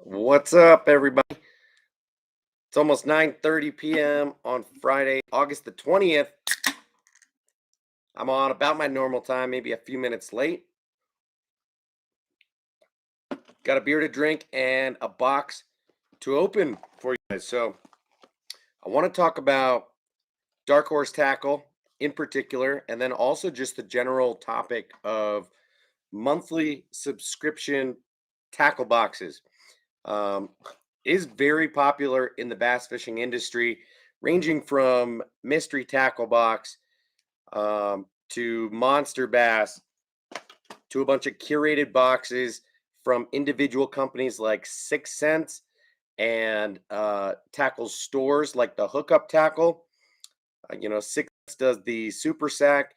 What's up, everybody? It's almost 9:30 p.m. on Friday, August the 20th. I'm on about my normal time, maybe a few minutes late. Got a beer to drink and a box to open for you guys. So, I want to talk about Dark Horse Tackle in particular, and then also just the general topic of monthly subscription tackle boxes. Um, is very popular in the bass fishing industry, ranging from mystery tackle box to monster bass to a bunch of curated boxes from individual companies like Six Sense and tackle stores like the Hookup Tackle. Six Sense does the Super Sack,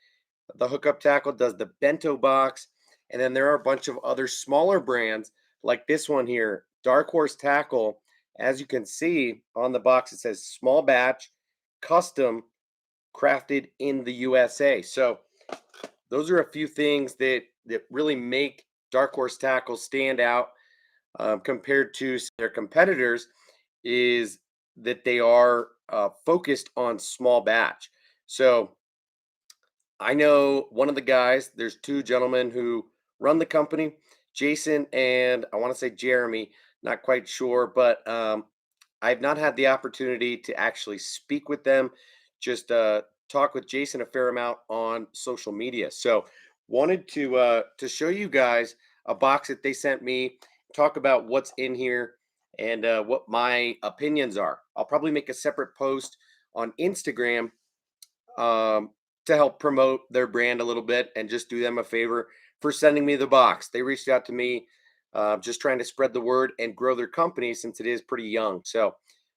the Hookup Tackle does the Bento Box, and then there are a bunch of other smaller brands like this one here, Dark Horse Tackle. As you can see on the box, it says small batch, custom, crafted in the USA. So those are a few things that really make Dark Horse Tackle stand out compared to their competitors. Is that they are focused on small batch. So I know one of the guys. There's two gentlemen who run the company, Jason and I want to say Jeremy. Not quite sure, but I've not had the opportunity to actually speak with them. Just talk with Jason a fair amount on social media. So wanted to show you guys a box that they sent me. Talk about what's in here and what my opinions are. I'll probably make a separate post on Instagram um, to help promote their brand a little bit and just do them a favor for sending me the box. They reached out to me, just trying to spread the word and grow their company since it is pretty young. So,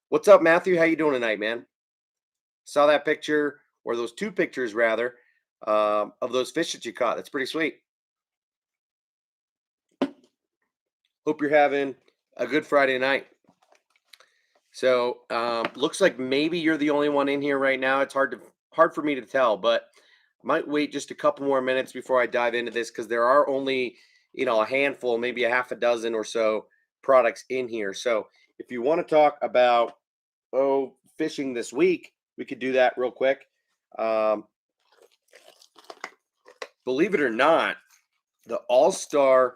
what's up, Matthew? How you doing tonight, man? Saw that picture, or those two pictures rather, of those fish that you caught. That's pretty sweet. Hope you're having a good Friday night. So, looks like maybe you're the only one in here right now. It's hard for me to tell, but I might wait just a couple more minutes before I dive into this because there are only, a handful, maybe a half a dozen or so products in here. So, if you want to talk about fishing this week, we could do that real quick. Um, believe it or not, the all-star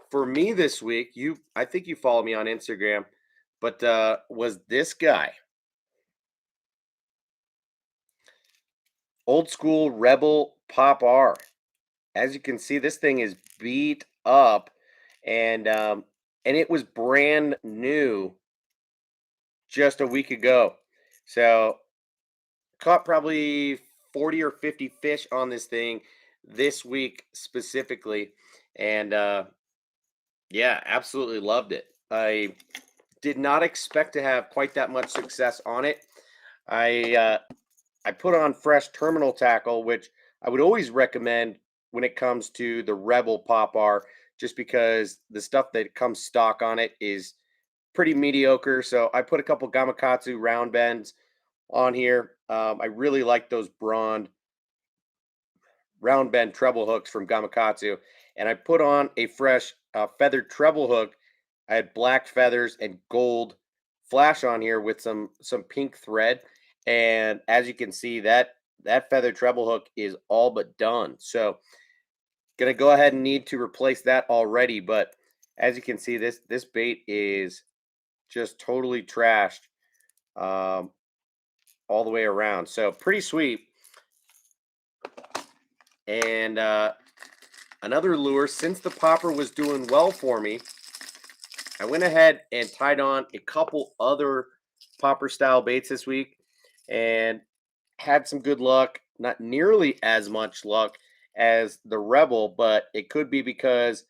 for me this week, I think you follow me on Instagram, but was this guy. Old school Rebel Pop R. As you can see, this thing is beat up, and it was brand new just a week ago. So caught probably 40 or 50 fish on this thing this week specifically, and yeah, absolutely loved it. I did not expect to have quite that much success on it. I uh, I put on fresh terminal tackle, which I would always recommend when it comes to the Rebel Pop R, just because the stuff that comes stock on it is pretty mediocre. So I put a couple Gamakatsu round bends on here. I really like those Braun round bend treble hooks from Gamakatsu, and I put on a fresh feathered treble hook. I had black feathers and gold flash on here with some pink thread, and as you can see, that feather treble hook is all but done. So gonna go ahead and need to replace that already. But as you can see, this bait is just totally trashed um, all the way around. So pretty sweet. And another lure, since the popper was doing well for me, I went ahead and tied on a couple other popper style baits this week and had some good luck. Not nearly as much luck as the Rebel, but it could be because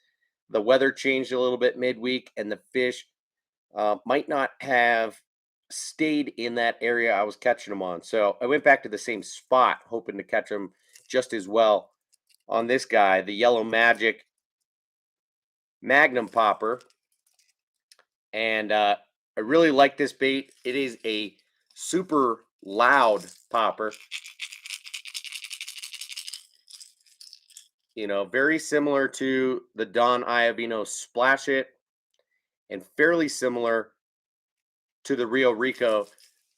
the weather changed a little bit midweek and the fish might not have stayed in that area I was catching them on. So I went back to the same spot, hoping to catch them just as well on this guy, the Yellow Magic Magnum popper. And I really like this bait. It is a super loud popper. Very similar to the Don Iovino Splash It. and fairly similar to the Rio Rico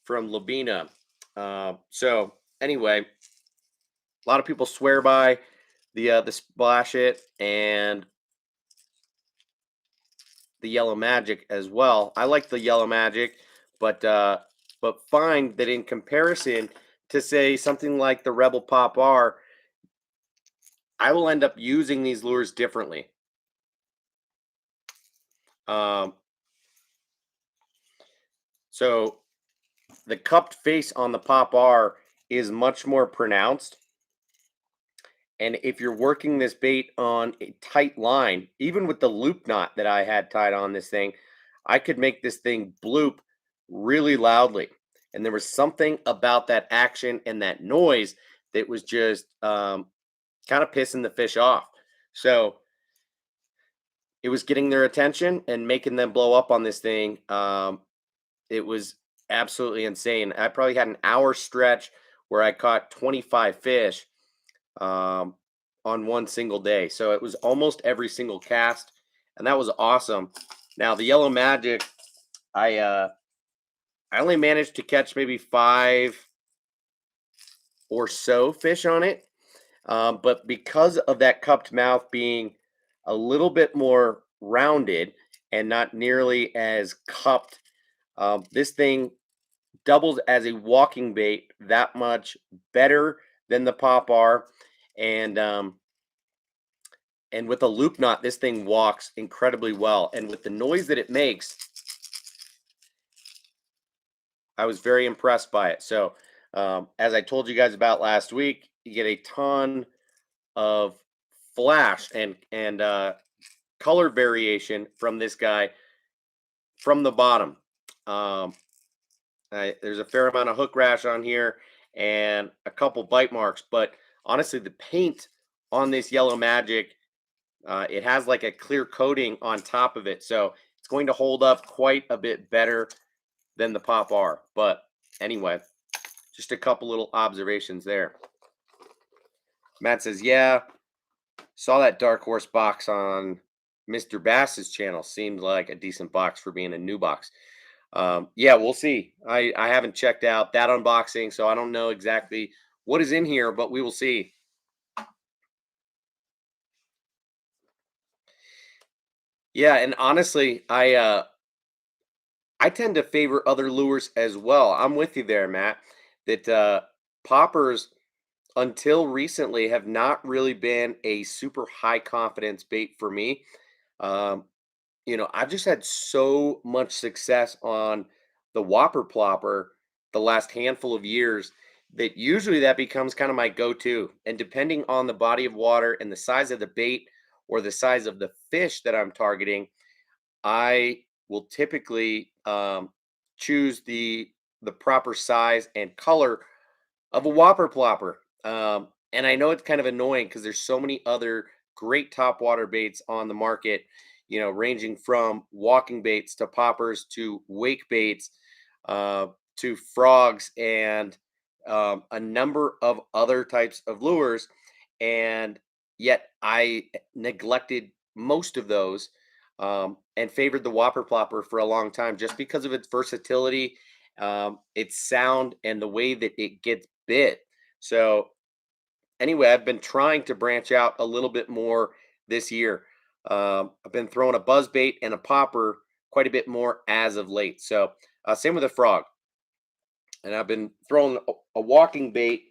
from Labina. So anyway, a lot of people swear by the Splash It and the Yellow Magic as well. I like the Yellow Magic, but find that in comparison to say something like the Rebel Pop R, I will end up using these lures differently. Um, so the cupped face on the Pop R is much more pronounced. And if you're working this bait on a tight line, even with the loop knot that I had tied on this thing, I could make this thing bloop really loudly. And there was something about that action and that noise that was just kind of pissing the fish off. So it was getting their attention and making them blow up on this thing. It was absolutely insane. I probably had an hour stretch where I caught 25 fish on one single day. So it was almost every single cast, and that was awesome. Now the Yellow Magic, I only managed to catch maybe 5 or so fish on it, but because of that cupped mouth being a little bit more rounded and not nearly as cupped, this thing doubles as a walking bait that much better than the Pop R, and and with a loop knot, this thing walks incredibly well. And with the noise that it makes, I was very impressed by it. So, as I told you guys about last week, you get a ton of flash and color variation from this guy from the bottom. Um, there's a fair amount of hook rash on here and a couple bite marks, but honestly, the paint on this Yellow Magic, it has like a clear coating on top of it, so it's going to hold up quite a bit better than the Pop R. But anyway, just a couple little observations there. Matt says, yeah, saw that Dark Horse box on Mr. Bass's channel. Seemed like a decent box for being a new box. Yeah, we'll see. I haven't checked out that unboxing, so I don't know exactly what is in here, but we will see. Yeah, and honestly, I tend to favor other lures as well. I'm with you there, Matt. That poppers until recently have not really been a super high confidence bait for me. Um, I've just had so much success on the Whopper Plopper the last handful of years that usually that becomes kind of my go-to. And depending on the body of water and the size of the bait or the size of the fish that I'm targeting, I will typically choose the proper size and color of a Whopper Plopper. And I know it's kind of annoying because there's so many other great top water baits on the market, ranging from walking baits to poppers to wake baits uh, to frogs and a number of other types of lures. And yet I neglected most of those and favored the Whopper Plopper for a long time just because of its versatility, its sound, and the way that it gets bit. So anyway, I've been trying to branch out a little bit more this year. I've been throwing a buzz bait and a popper quite a bit more as of late. So same with a frog, and I've been throwing a walking bait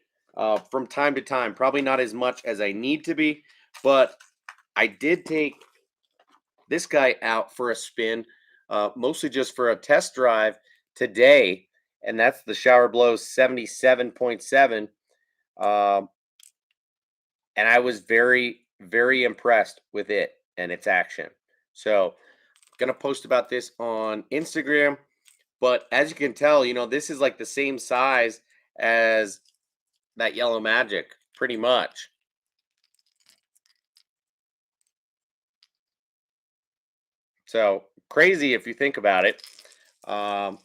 from time to time. Probably not as much as I need to be, but I did take this guy out for a spin, mostly just for a test drive today, and that's the Shower Blows 77.7. Um, and I was very, very impressed with it and its action. So, gonna post about this on Instagram. But as you can tell, this is like the same size as that Yellow Magic, pretty much. So crazy if you think about it. Um,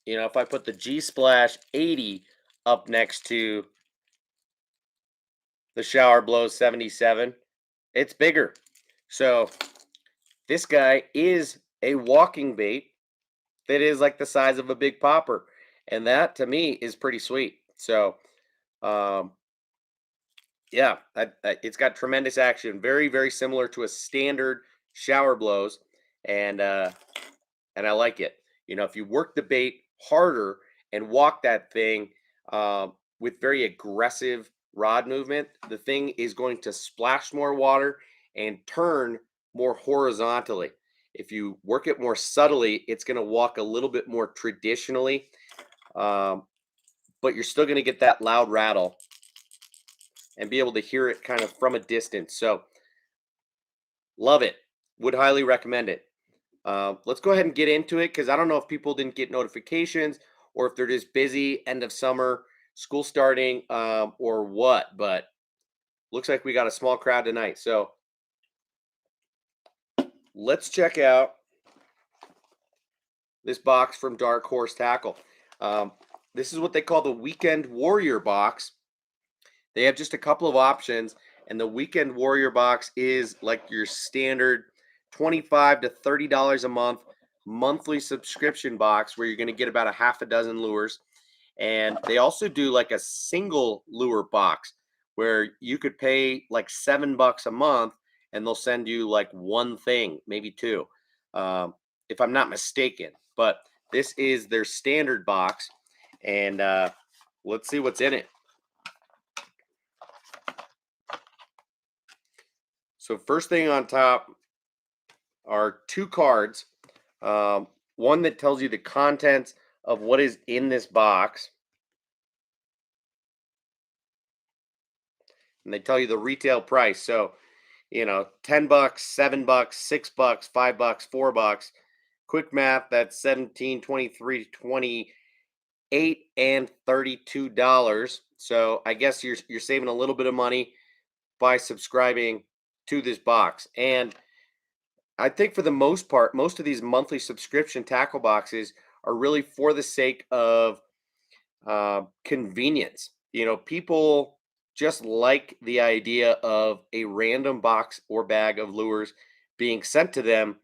if I put the G Splash 80 up next to the Shower Blows 77, it's bigger. So this guy is a walking bait that is like the size of a big popper. And that to me is pretty sweet. So, um, yeah, it's got tremendous action. Very, very similar to a standard shower blows. And, uh, and I like it. You know, if you work the bait harder and walk that thing with very aggressive rod movement, the thing is going to splash more water and turn more horizontally. If you work it more subtly, it's going to walk a little bit more traditionally, um, but you're still going to get that loud rattle and be able to hear it kind of from a distance. So, love it. Would highly recommend it. Let's go ahead and get into it because I don't know if people didn't get notifications or if they're just busy, end of summer, school starting, or what. But looks like we got a small crowd tonight. So let's check out this box from Dark Horse Tackle. Um, this is what they call the Weekend Warrior box. They have just a couple of options, and the Weekend Warrior box is like your standard $25 to $30 a month monthly subscription box where you're going to get about a half a dozen lures. And they also do like a single lure box where you could pay like $7 a month and they'll send you like one thing, maybe two, if I'm not mistaken. But this is their standard box, and let's see what's in it. So first thing on top are two cards. One that tells you the contents of what is in this box, and they tell you the retail price. So, you know, $10, $7, $6, $5, $4. Quick math, that's 17, 23, 28, and $32. So I guess you're saving a little bit of money by subscribing to this box. And I think for the most part, most of these monthly subscription tackle boxes are really for the sake of convenience. You know, people just like the idea of a random box or bag of lures being sent to them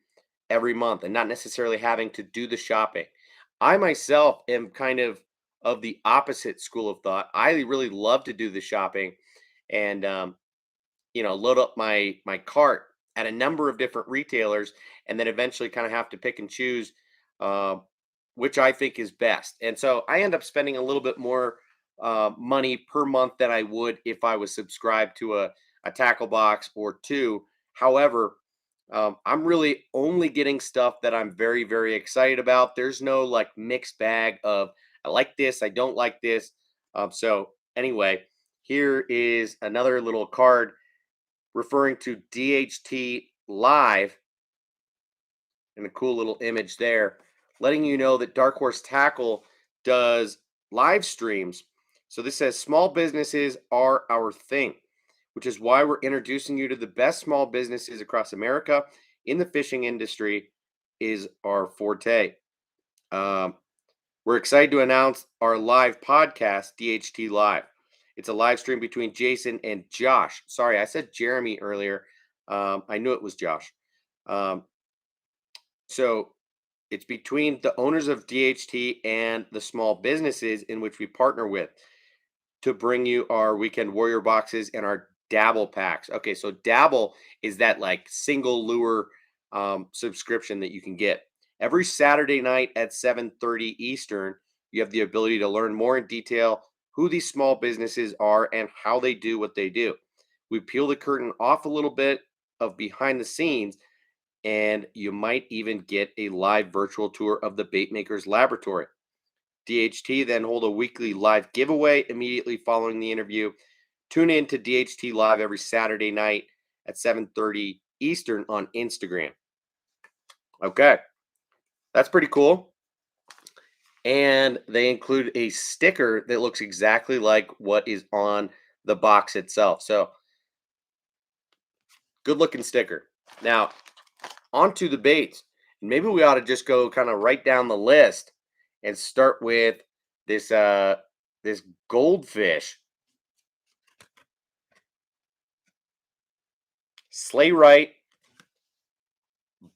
every month and not necessarily having to do the shopping. I myself am kind of the opposite school of thought. I really love to do the shopping and you know, load up my cart at a number of different retailers, and then eventually kind of have to pick and choose uh, which I think is best. And so I end up spending a little bit more money per month than I would if I was subscribed to a tackle box or two. However, I'm really only getting stuff that I'm very, very excited about. There's no like mixed bag of I like this, I don't like this. So anyway, here is another little card referring to DHT Live and a cool little image there, letting you know that Dark Horse Tackle does live streams. So this says small businesses are our thing, which is why we're introducing you to the best small businesses across America in the fishing industry is our forte. Um, we're excited to announce our live podcast, DHT Live. It's a live stream between Jason and Josh. Sorry, I said Jeremy earlier. I knew it was Josh. Um, so it's between the owners of DHT and the small businesses in which we partner with to bring you our Weekend Warrior boxes and our Dabble packs. Okay, so Dabble is that like single lure subscription that you can get. Every Saturday night at 7:30 Eastern, you have the ability to learn more in detail who these small businesses are and how they do what they do. We peel the curtain off a little bit of behind the scenes, and you might even get a live virtual tour of the Baitmaker's Laboratory. DHT then hold a weekly live giveaway immediately following the interview. Tune in to DHT Live every Saturday night at 7:30 Eastern on Instagram. Okay, that's pretty cool. And they include a sticker that looks exactly like what is on the box itself. So, good looking sticker. Now, onto the baits. Maybe we ought to just go kind of right down the list and start with this goldfish. Slay right,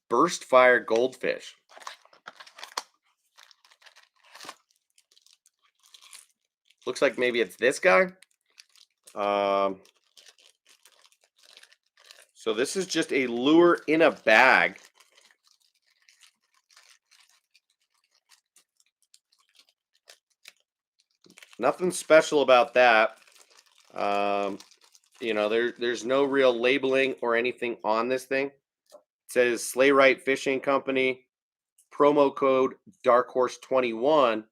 burst fire goldfish. Looks like maybe it's this guy. So this is just a lure in a bag. Nothing special about that. You know, there's no real labeling or anything on this thing. It says Sleigh Rite Fishing Company, promo code Dark Horse 21.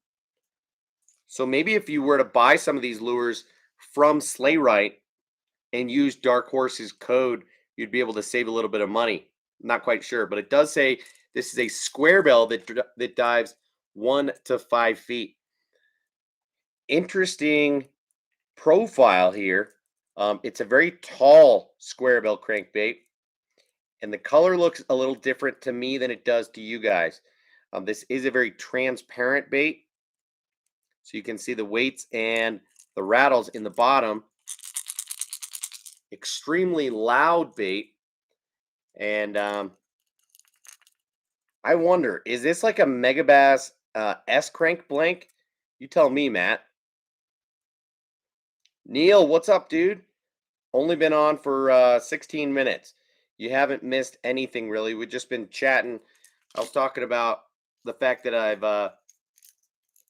So maybe if you were to buy some of these lures from Sleigh Rite and use Dark Horse's code, you'd be able to save a little bit of money. Not quite sure, but it does say this is a square bill that dives 1 to 5 feet. Interesting profile here. It's a very tall square bill crankbait, and the color looks a little different to me than it does to you guys. This is a very transparent bait, so you can see the weights and the rattles in the bottom. Extremely loud bait, and I wonder, is this like a Megabass S crank blank? You tell me, Matt. Neil, what's up, dude? Only been on for 16 minutes. You haven't missed anything really. We've just been chatting. I was talking about the fact that I've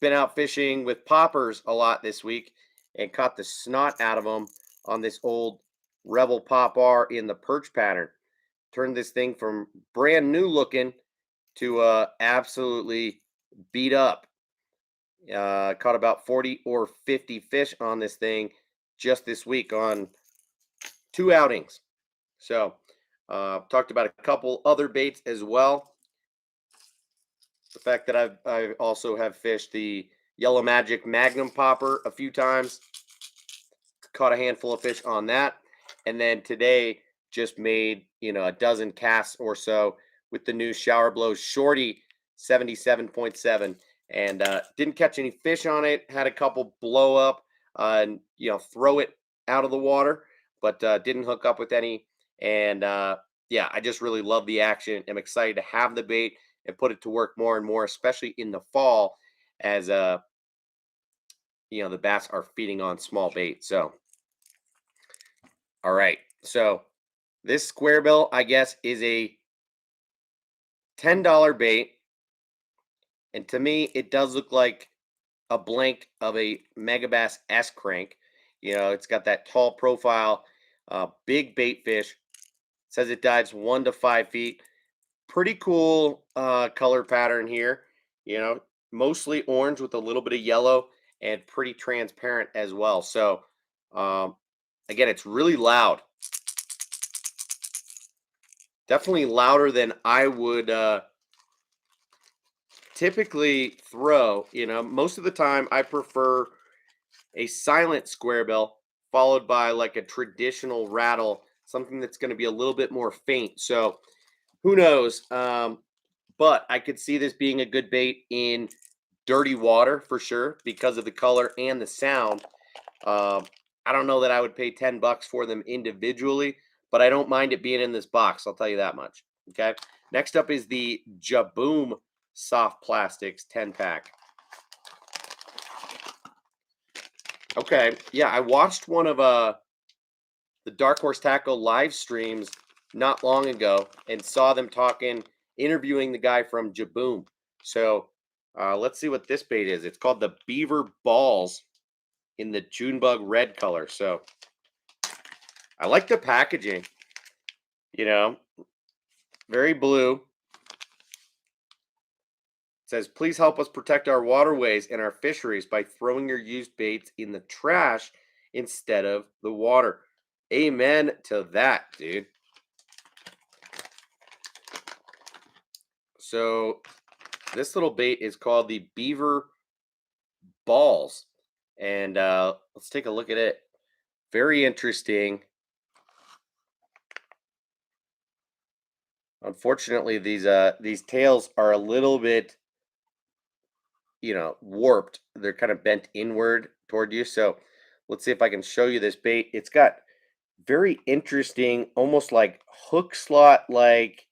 been out fishing with poppers a lot this week and caught the snot out of them on this old Rebel Pop R in the perch pattern. Turned this thing from brand new looking to absolutely beat up. Caught about 40 or 50 fish on this thing just this week on 2 outings. So talked about a couple other baits as well. The fact that I also have fished the Yellow Magic Magnum popper a few times. Caught a handful of fish on that. And then today just made, a dozen casts or so with the new Shower Blows Shorty 77.7. And didn't catch any fish on it. Had a couple blow up and, throw it out of the water, but didn't hook up with any. And yeah, I just really love the action. I'm excited to have the bait and put it to work more and more, especially in the fall as the bass are feeding on small bait. So all right, so this square bill, I guess, is a $10 bait, and to me it does look like a blank of a Megabass S crank. It's got that tall profile, big bait fish. Says it dives 1 to 5 feet. Pretty cool color pattern here. Mostly orange with a little bit of yellow and pretty transparent as well. So again, it's really loud. Definitely louder than I would typically throw. Most of the time I prefer a silent square bill followed by like a traditional rattle, something that's going to be a little bit more faint. So who knows? But I could see this being a good bait in dirty water for sure because of the color and the sound. I don't know that I would pay $10 for them individually, but I don't mind it being in this box. I'll tell you that much. Okay. Next up is the Jaboom soft plastics 10-pack. Okay. Yeah, I watched one of the Dark Horse Tackle live streams not long ago and saw them interviewing the guy from Jaboom. So let's see what this bait is. It's called the Beaver Balls in the Junebug red color. So I like the packaging, very blue. It says, please help us protect our waterways and our fisheries by throwing your used baits in the trash instead of the water. Amen to that, dude. So this little bait is called the Beaver Balls. And let's take a look at it. Very interesting. Unfortunately, these tails are a little bit, warped. They're kind of bent inward toward you. So let's see if I can show you this bait. It's got very interesting, almost like hook slot, like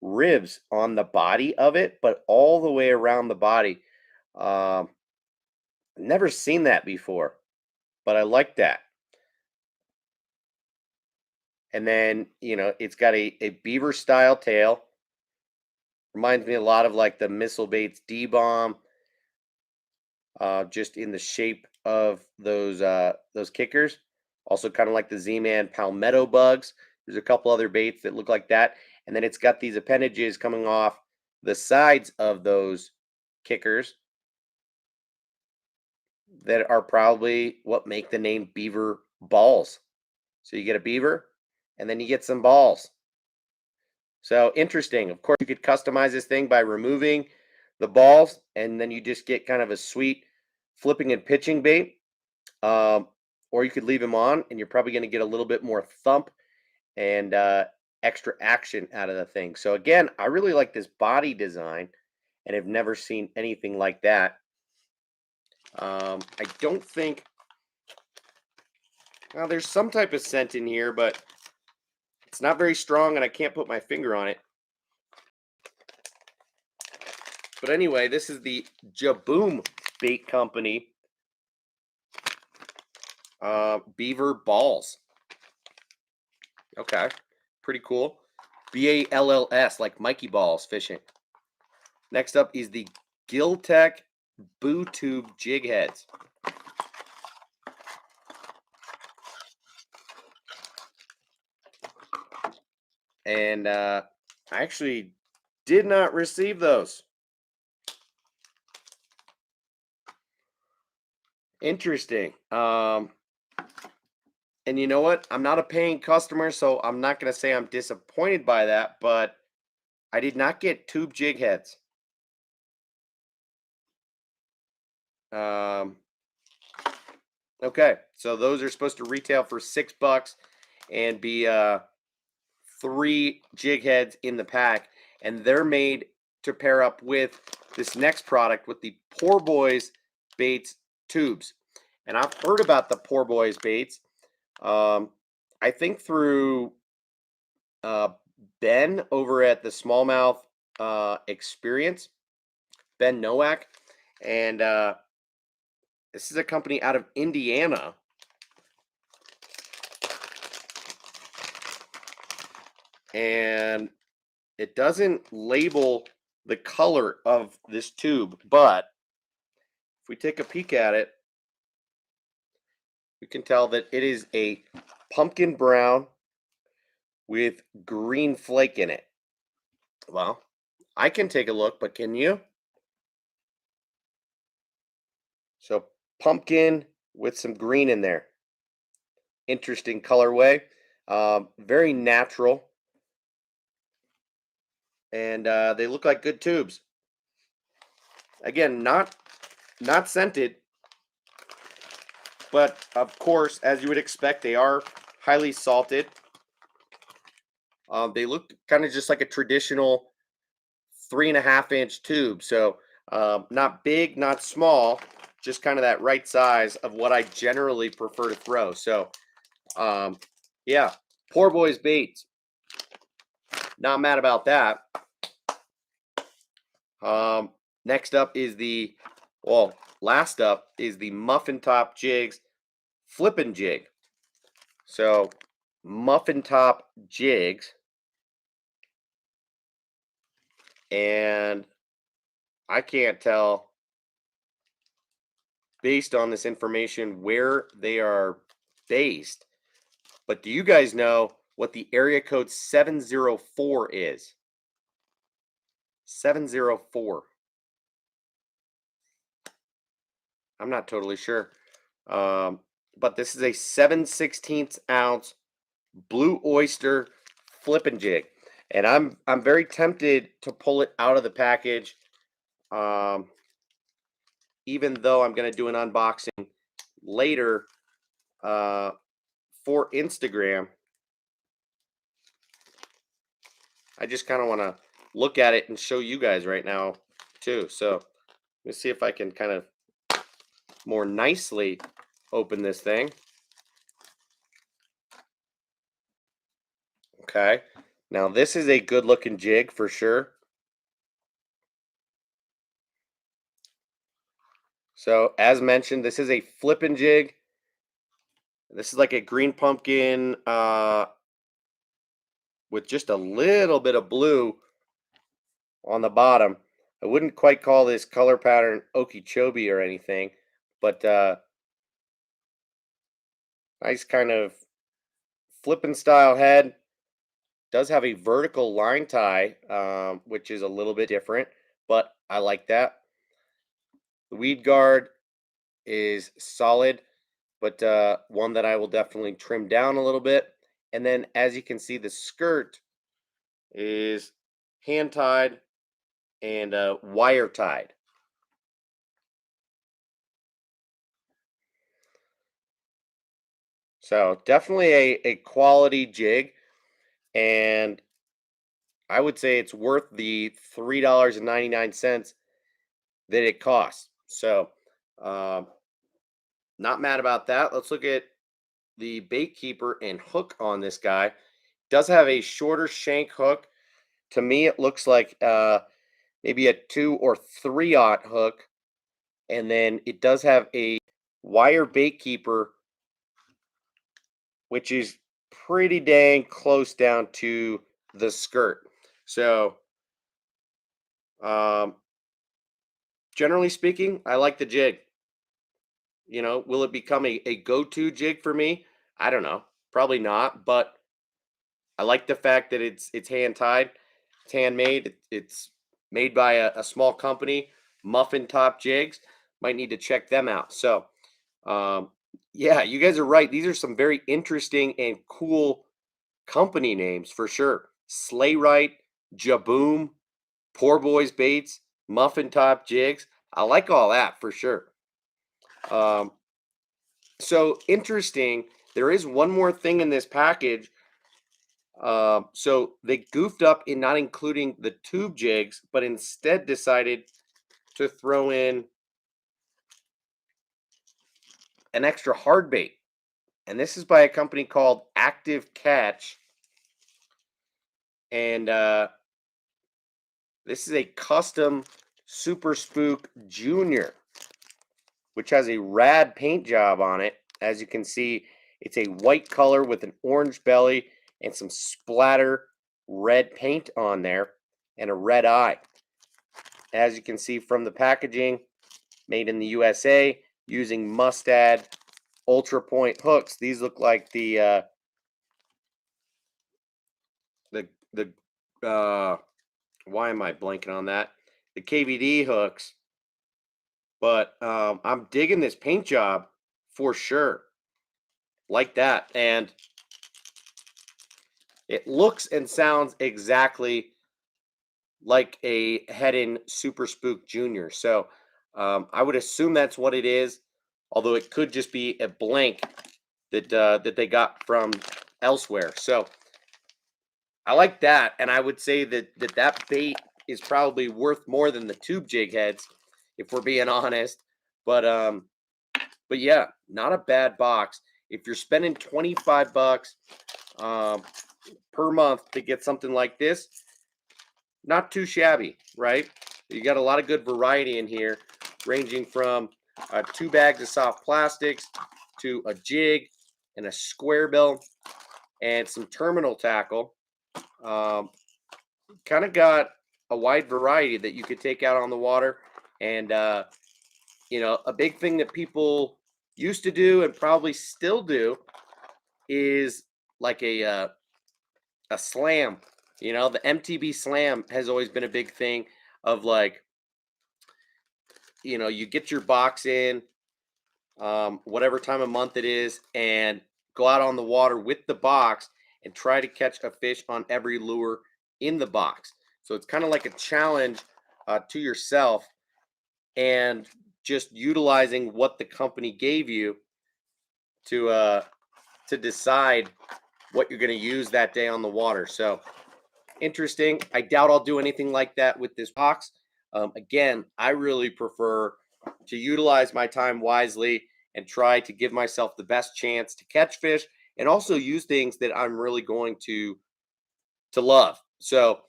ribs on the body of it, but all the way around the body. Um, Never seen that before, but I like that. And then, it's got a beaver style tail. Reminds me a lot of like the Missile Baits D-Bomb, just in the shape of those kickers. Also kind of like the Z-Man Palmetto Bugs. There's a couple other baits that look like that. And then it's got these appendages coming off the sides of those kickers that are probably what make the name Beaver Balls. So you get a beaver and then you get some balls. So interesting. Of course, you could customize this thing by removing the balls, and then you just get kind of a sweet flipping and pitching bait. Um, or you could leave them on, and you're probably going to get a little bit more thump and extra action out of the thing. So again, I really like this body design, and have never seen anything like that. I don't think. Well, there's some type of scent in here, but it's not very strong, and I can't put my finger on it. But anyway, this is the Jaboom Bait Company Beaver Balls. Okay, pretty cool. BALLS, like Mikey Balls fishing. Next up is the Giltech Boo Tube Jig Heads. And I actually did not receive those. Interesting. And you know what? I'm not a paying customer, so I'm not going to say I'm disappointed by that, but I did not get tube jig heads. Okay, so those are supposed to retail for $6 and be 3 jig heads in the pack, and they're made to pair up with this next product with the Poor Boys Baits tubes. And I've heard about the Poor Boys Baits. I think through Ben over at the Smallmouth Experience, Ben Nowak, and this is a company out of Indiana. And it doesn't label the color of this tube, but if we take a peek at it, we can tell that it is a pumpkin brown with green flake in it. Well, I can take a look, but can you? So pumpkin with some green in there. Interesting colorway. Very natural. And they look like good tubes. Again, not scented, but of course, as you would expect, they are highly salted. They look kind of just like a traditional 3.5-inch tube. So not big, not small, just kind of that right size of what I generally prefer to throw. So yeah, Poor Boys Baits. Not mad about that. Next up is last up is the Muffin Top Jigs Flippin' Jig. So Muffin Top Jigs. And I can't tell based on this information where they are based. But do you guys know what the area code 704 is? 704. I'm not totally sure. But this is a 7/16 ounce Blue Oyster flippin' jig. And I'm very tempted to pull it out of the package. Even though I'm going to do an unboxing later for Instagram. I just kind of want to look at it and show you guys right now too. So let's see if I can kind of more nicely open this thing. Okay. Now this is a good looking jig for sure. So as mentioned, this is a flipping jig. This is like a green pumpkin with just a little bit of blue on the bottom. I wouldn't quite call this color pattern Okeechobee or anything, but nice kind of flipping style head. Does have a vertical line tie, which is a little bit different, but I like that. The weed guard is solid, but one that I will definitely trim down a little bit. And then, as you can see, the skirt is hand tied and wire tied. So definitely a quality jig, and I would say it's worth the $3.99 that it costs. So um, not mad about that. Let's look at the bait keeper and hook on this guy. Does have a shorter shank hook. To me, it looks like maybe a 2 or 3/0 hook, and then it does have a wire bait keeper, which is pretty dang close down to the skirt. So, um, generally speaking, I like the jig. Will it become a go-to jig for me? I don't know. Probably not, but I like the fact that it's hand tied, it's handmade. It's made by a small company, Muffin Top Jigs. Might need to check them out. So, um, yeah, you guys are right. These are some very interesting and cool company names for sure. Sleigh Right, Jaboom, Poor Boys Baits, Muffin Top Jigs. I like all that for sure. Um, so interesting. There is one more thing in this package. So they goofed up in not including the tube jigs, but instead decided to throw in an extra hard bait. And this is by a company called Active Catch. And this is a custom Super Spook Junior, which has a rad paint job on it. As you can see, it's a white color with an orange belly and some splatter red paint on there and a red eye. As you can see from the packaging, made in the USA using Mustad Ultra Point hooks. These look like the why am I blanking on that? The KVD hooks. But I'm digging this paint job for sure. Like that. And it looks and sounds exactly like a head-in Super Spook Junior. So I would assume that's what it is, although it could just be a blank that they got from elsewhere. So I like that, and I would say that bait is probably worth more than the tube jig heads, if we're being honest. But but yeah, not a bad box. If you're spending $25 um, per month to get something like this, not too shabby, right? You got a lot of good variety in here, ranging from 2 bags of soft plastics to a jig and a square bill and some terminal tackle. Um, kind of got a wide variety that you could take out on the water. And, a big thing that people used to do and probably still do is like a slam. The MTB slam has always been a big thing of like, you get your box in, whatever time of month it is, and go out on the water with the box and try to catch a fish on every lure in the box. So it's kind of like a challenge to yourself and just utilizing what the company gave you to decide what you're going to use that day on the water. So interesting. I doubt I'll do anything like that with this box. Again, I really prefer to utilize my time wisely and try to give myself the best chance to catch fish and also use things that I'm really going to to love. So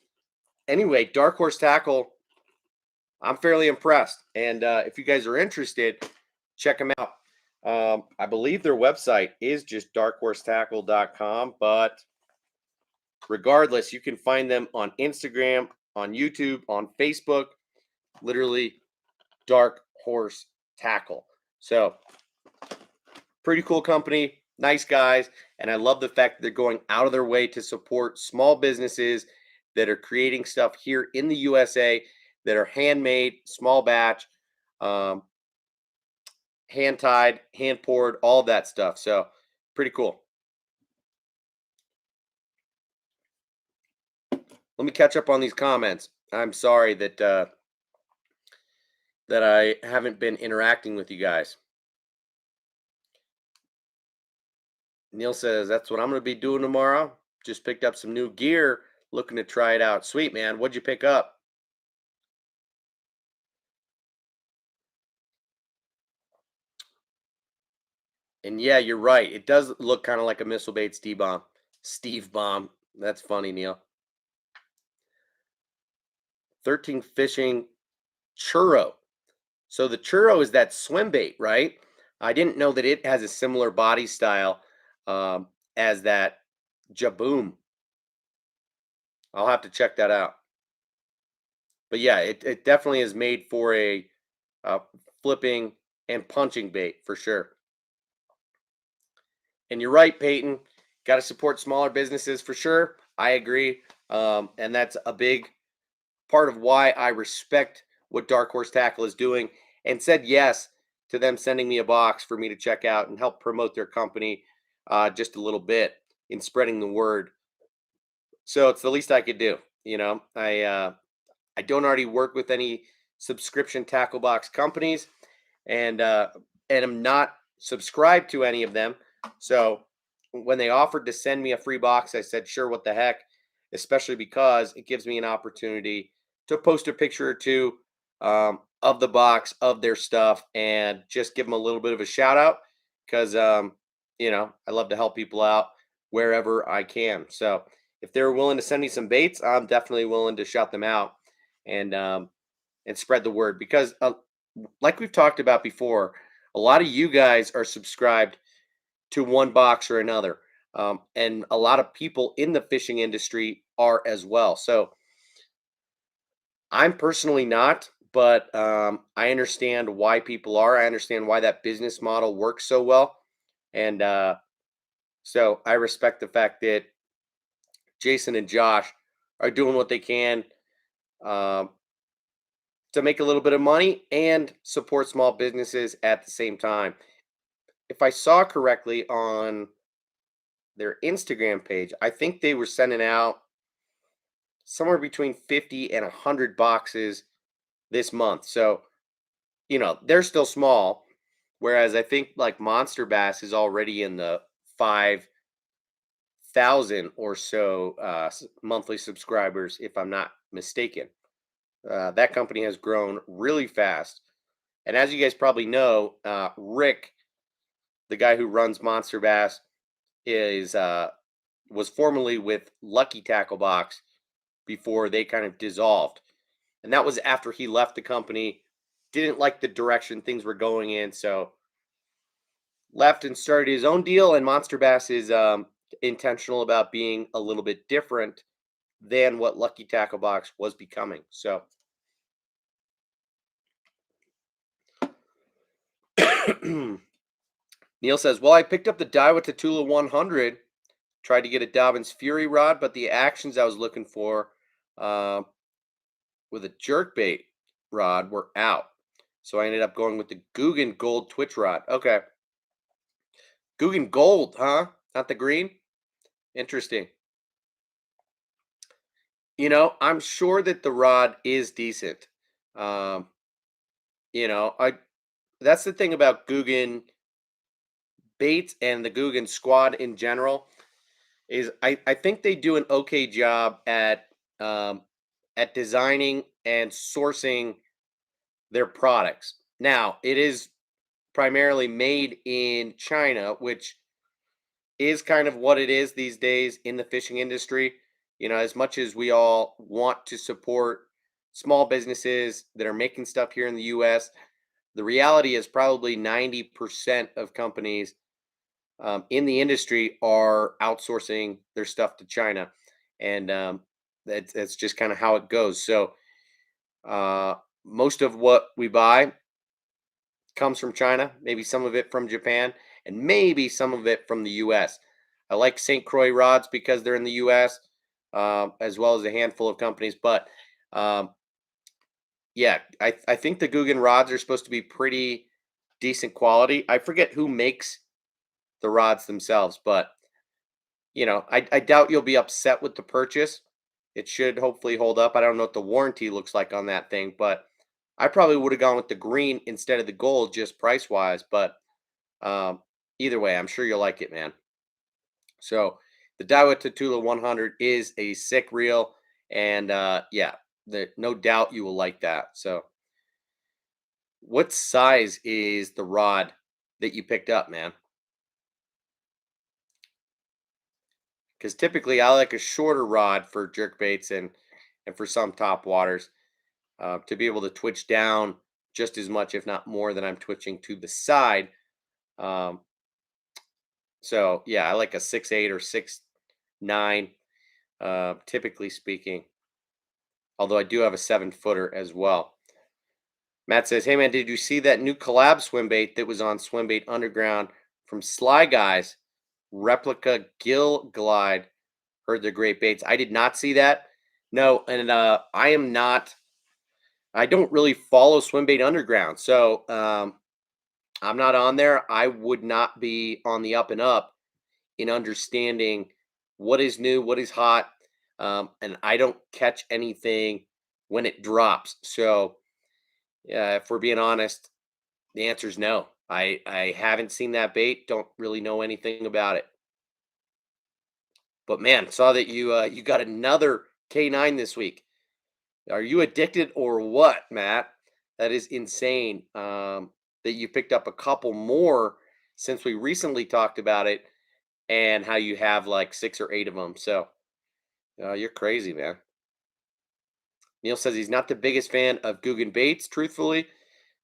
anyway, Dark Horse Tackle, I'm fairly impressed. And if you guys are interested, check them out. I believe their website is just darkhorsetackle.com, but regardless, you can find them on Instagram, on YouTube, on Facebook, literally Dark Horse Tackle. So pretty cool company, nice guys, and I love the fact that they're going out of their way to support small businesses that are creating stuff here in the USA that are handmade, small batch, um, hand tied, hand poured, all of that stuff. So pretty cool. Let me catch up on these comments. I'm sorry that that I haven't been interacting with you guys. Neil says that's what I'm going to be doing tomorrow. Just picked up some new gear, looking to try it out. Sweet, man. What'd you pick up? And yeah, you're right. It does look kind of like a missile bait Steve bomb. Steve bomb. That's funny, Neil. 13 fishing churro. So the churro is that swim bait, right? I didn't know that it has a similar body style as that Jaboom. I'll have to check that out. But yeah, it definitely is made for a flipping and punching bait for sure. And you're right, Peyton. Got to support smaller businesses for sure. I agree. And that's a big part of why I respect what Dark Horse Tackle is doing and said yes to them sending me a box for me to check out and help promote their company just a little bit in spreading the word. So it's the least I could do. You know, I don't already work with any subscription tackle box companies, and I'm not subscribed to any of them. So when they offered to send me a free box, I said, sure, what the heck, especially because it gives me an opportunity to post a picture or two of the box, of their stuff, and just give them a little bit of a shout out because, you know, I love to help people out wherever I can. So if they're willing to send me some baits, I'm definitely willing to shout them out and spread the word because, like we've talked about before, a lot of you guys are subscribed to one box or another. And a lot of people in the fishing industry are as well. So I'm personally not, but I understand why people are. I understand why that business model works so well. And so I respect the fact that Jason and Josh are doing what they can um, to make a little bit of money and support small businesses at the same time. If I saw correctly on their Instagram page, I think they were sending out somewhere between 50 and 100 boxes this month. So, you know, they're still small. Whereas I think like Monster Bass is already in the 5,000 or so monthly subscribers, if I'm not mistaken. That company has grown really fast. And as you guys probably know, Rick, the guy who runs Monster Bass, is was formerly with Lucky Tackle Box before they kind of dissolved. And that was after he left the company, didn't like the direction things were going in, so left and started his own deal. And Monster Bass is intentional about being a little bit different than what Lucky Tackle Box was becoming. So Neil says, well, I picked up the Daiwa Tatula 100, tried to get a Dobbins Fury rod, but the actions I was looking for uh, with a jerkbait rod were out. So I ended up going with the Guggen Gold Twitch rod. Okay. Guggen Gold, huh? Not the green? Interesting. You know, I'm sure that the rod is decent. Um, you know, that's the thing about Guggen baits and the Guggen squad in general is I think they do an okay job um, at designing and sourcing their products. Now, it is primarily made in China, which is kind of what it is these days in the fishing industry. As much as we all want to support small businesses that are making stuff here in the US, the reality is probably 90% of companies in the industry are outsourcing their stuff to China. And that's just kind of how it goes. So uh, most of what we buy comes from China, maybe some of it from Japan, and maybe some of it from the US. I like St. Croix rods because they're in the US, as well as a handful of companies. But um, yeah, I think the Guggen rods are supposed to be pretty decent quality. I forget who makes the rods themselves, but I doubt you'll be upset with the purchase. It should hopefully hold up. I don't know what the warranty looks like on that thing, but I probably would have gone with the green instead of the gold just price wise. But um, either way, I'm sure you'll like it, man. So the Daiwa Tatula 100 is a sick reel, and yeah, no doubt you will like that. So, what size is the rod that you picked up, man? Because typically I like a shorter rod for jerk baits and for some top waters to be able to twitch down just as much, if not more, than I'm twitching to the side. Um, so yeah, I like a 6'8" or 6'9", typically speaking. Although I do have a 7-footer as well. Matt says, "Hey man, did you see that new collab swim bait that was on Swim Bait Underground from Sly Guys? Replica Gill Glide. Heard they're great baits. I did not see that. No, and I am not. I don't really follow Swim Bait Underground, so I'm not on there. I would not be on the up and up in understanding what is new, what is hot, and I don't catch anything when it drops. So, if we're being honest, the answer is no. I haven't seen that bait. Don't really know anything about it. But man, saw that you got another K9 this week. Are you addicted or what, Matt? That is insane. That you picked up a couple more since we recently talked about it, and how you have like 6 or 8 of them. So you're crazy, man. Neil says he's not the biggest fan of Guggen baits. Truthfully,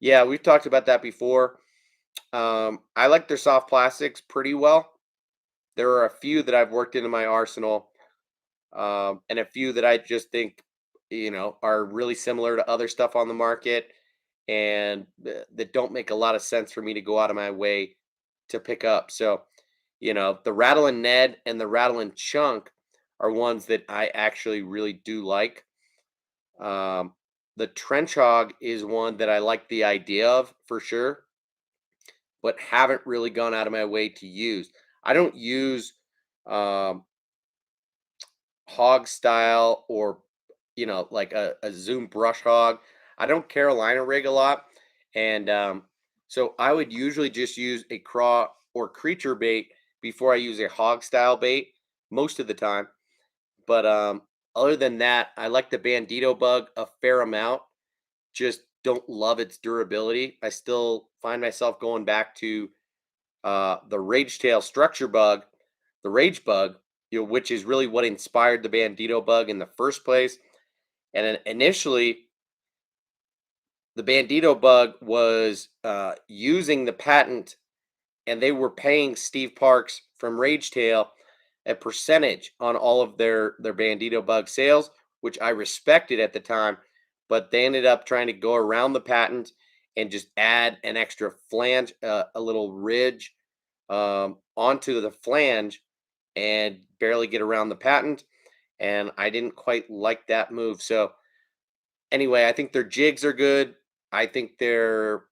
yeah, we've talked about that before. I like their soft plastics pretty well. There are a few that I've worked into my arsenal, and a few that I just think are really similar to other stuff on the market, and that don't make a lot of sense for me to go out of my way to pick up. So, the Rattle and Ned and the Rattle and Chunk are ones that I actually really do like. Um, the Trench Hog is one that I like the idea of for sure, but haven't really gone out of my way to use. I don't use um, hog style or like a Zoom brush hog. I don't Carolina rig a lot, and so I would usually just use a craw or creature bait before I use a hog style bait most of the time. But other than that, I like the Bandito bug a fair amount. Just don't love its durability. I still find myself going back to the Rage Tail structure bug, the Rage bug, which is really what inspired the Bandito bug in the first place. And then initially, the Bandito bug was using the patent, and they were paying Steve Parks from Rage Tail a percentage on all of their Bandito bug sales, which I respected at the time. But they ended up trying to go around the patent and just add an extra flange, a little ridge onto the flange, and barely get around the patent. And I didn't quite like that move. So anyway, I think their jigs are good. I think their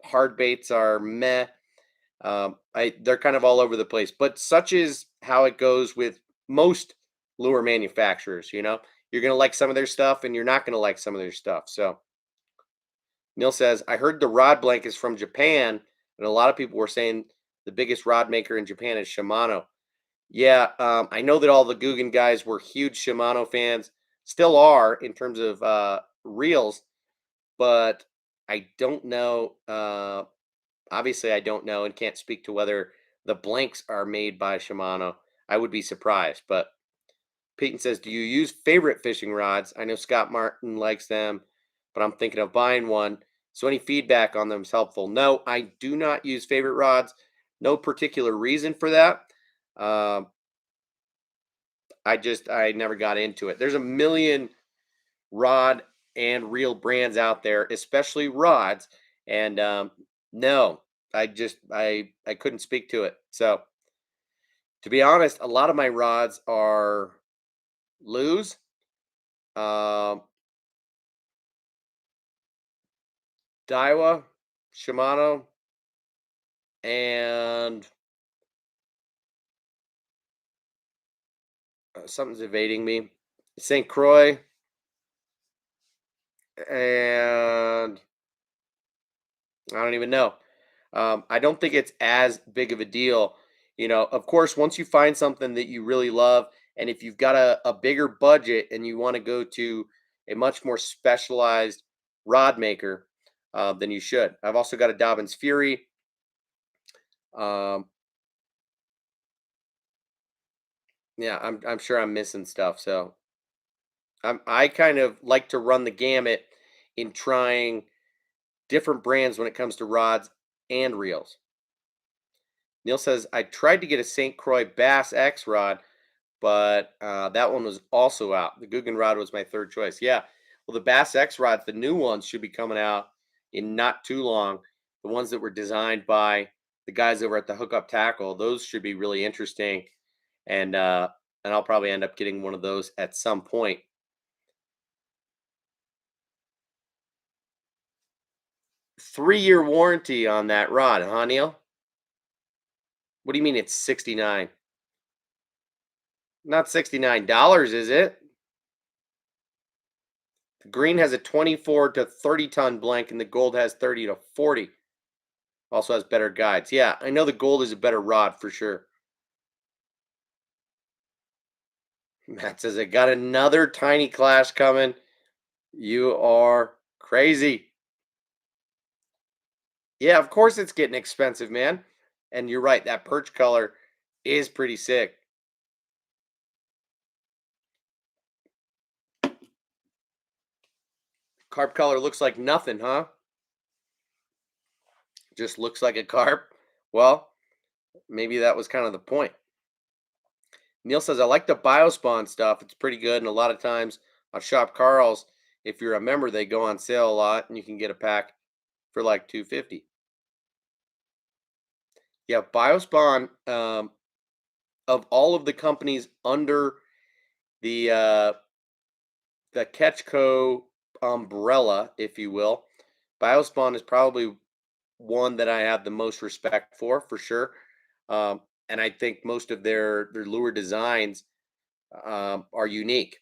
hard baits are meh. They're kind of all over the place, but such is how it goes with most lure manufacturers. You're gonna like some of their stuff, and you're not gonna like some of their stuff. So Neil says, I heard the rod blank is from Japan, and a lot of people were saying the biggest rod maker in Japan is Shimano. Yeah, I know that all the Guggen guys were huge Shimano fans, still are in terms of reels, but I don't know. Obviously, I don't know and can't speak to whether the blanks are made by Shimano. I would be surprised, but Peyton says, do you use favorite fishing rods? I know Scott Martin likes them, but I'm thinking of buying one. So any feedback on them is helpful. No, I do not use favorite rods. No particular reason for that. Um, I never got into it. There's a million rod and reel brands out there, especially rods. And no, I couldn't speak to it. So to be honest, a lot of my rods are Lew's, um, Daiwa, Shimano, and something's evading me. St. Croix, and I don't even know. I don't think it's as big of a deal. Of course, once you find something that you really love, and if you've got a bigger budget and you want to go to a much more specialized rod maker, then you should. I've also got a Dobbins Fury. Um, yeah, I'm sure I'm missing stuff. So I kind of like to run the gamut in trying different brands when it comes to rods and reels. Neil says, I tried to get a St. Croix Bass X rod, but that one was also out. The Guggen rod was my third choice. Yeah. Well, the Bass X rods, the new ones should be coming out in not too long. The ones that were designed by the guys over at the Hookup Tackle, those should be really interesting. And I'll probably end up getting one of those at some point. 3-year warranty on that rod, huh, Neil? What do you mean it's 69? Not $69, is it? The green has a 24 to 30 ton blank, and the gold has 30 to 40. Also has better guides. Yeah, I know the gold is a better rod for sure. Matt says, I got another tiny clash coming. You are crazy. Yeah, of course it's getting expensive, man. And you're right, that perch color is pretty sick. Carp color looks like nothing, huh? Just looks like a carp. Well, maybe that was kind of the point. Neil says, I like the Biospawn stuff. It's pretty good. And a lot of times on Shop Carl's, if you're a member, they go on sale a lot and you can get a pack for like $250. Yeah, Biospawn, of all of the companies under the Ketchco umbrella, if you will, Biospawn is probably one that I have the most respect for sure. And I think most of their lure designs are unique.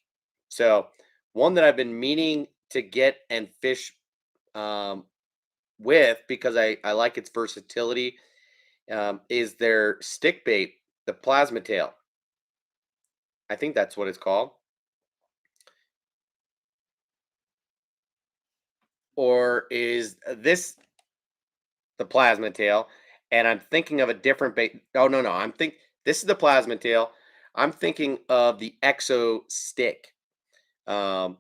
So one that I've been meaning to get and fish um, with because I like its versatility is their stick bait, the plasma tail. I think that's what it's called. Or is this the plasma tail? And I'm thinking of a different bait. Oh no, this is the plasma tail. I'm thinking of the Exo stick. Um,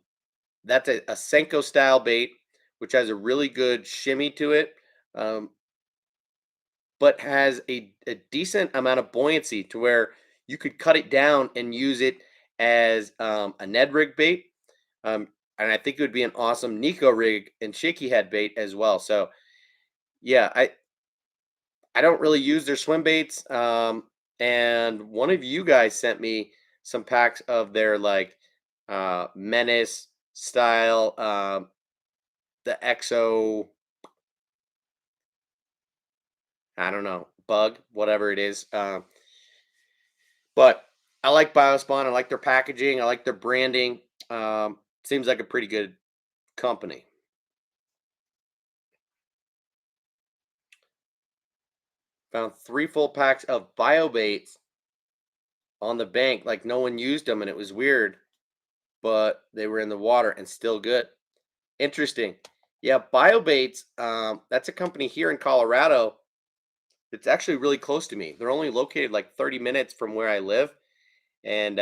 that's a Senko style bait, which has a really good shimmy to it, um, but has a decent amount of buoyancy to where you could cut it down and use it as a Ned rig bait. Um, and I think it would be an awesome Nico rig and shaky head bait as well. So yeah, I don't really use their swim baits. And one of you guys sent me some packs of their like Menace style, the Exo, I don't know, bug, whatever it is. But I like Biospawn. I like their packaging. I like their branding. Seems like a pretty good company. Found 3 full packs of bio baits on the bank, like no one used them, and it was weird, but they were in the water and still good. Interesting. Yeah, BioBaits, that's a company here in Colorado. It's actually really close to me. They're only located like 30 minutes from where I live. And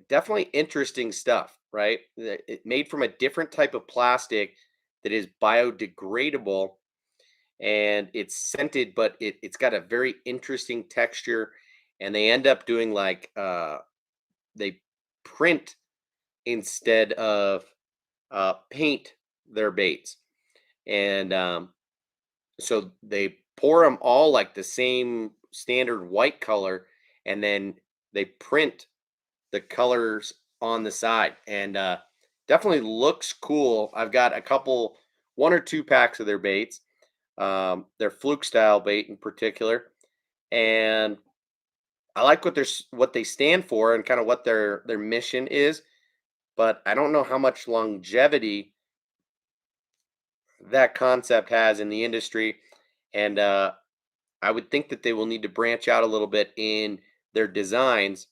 definitely interesting stuff, right? It made from a different type of plastic that is biodegradable, and it's scented, but it's got a very interesting texture. And they end up doing like they print instead of paint their baits, and so they pour them all like the same standard white color, and then they print the colors on the side, and definitely looks cool. I've got a couple, one or two packs of their baits, their fluke style bait in particular, and I like what they stand for and kind of what their mission is. But I don't know how much longevity that concept has in the industry, and I would think that they will need to branch out a little bit in their designs,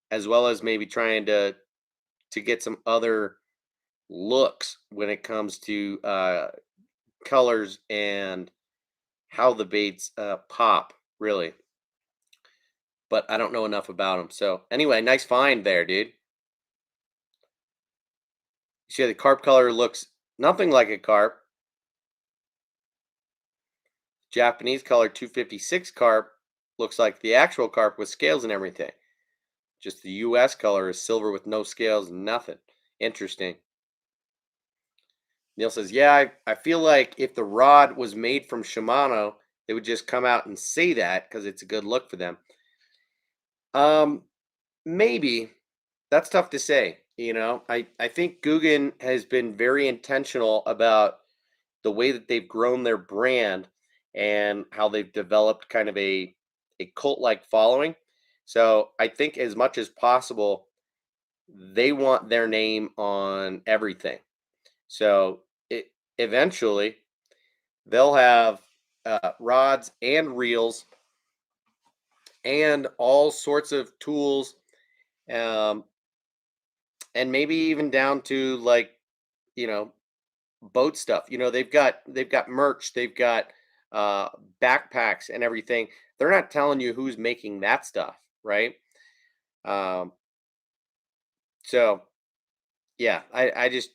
as well as maybe trying to get some other looks when it comes to colors and how the baits pop, really. But I don't know enough about them. So anyway, nice find there, dude. You see the carp color looks nothing like a carp. Japanese color 256 carp looks like the actual carp with scales and everything. Just the US color is silver with no scales, nothing. Interesting. Neil says, yeah, I feel like if the rod was made from Shimano, they would just come out and say that because it's a good look for them. Um, Maybe. That's tough to say. I think Guggen has been very intentional about the way that they've grown their brand and how they've developed kind of a cult like following. So I think as much as possible, they want their name on everything. So eventually they'll have rods and reels and all sorts of tools, um, and maybe even down to like, you know boat stuff. They've got merch, they've got uh backpacks and everything. They're not telling you who's making that stuff, right? um so yeah, I just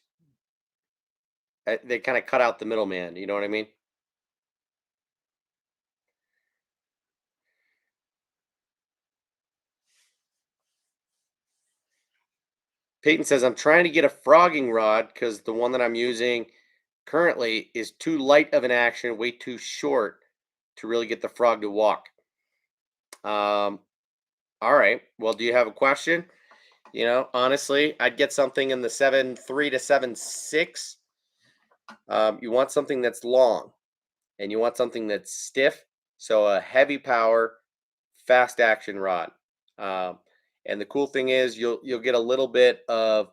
they kind of cut out the middleman, you know what I mean? Peyton says, I'm trying to get a frogging rod because the one that I'm using currently is too light of an action, way too short to really get the frog to walk. um all right, well, do you have a question? Honestly, I'd get something in the 7.3 to 7.6. You want something that's long, and you want something that's stiff. So a heavy power, fast action rod. Um, and the cool thing is you'll get a little bit of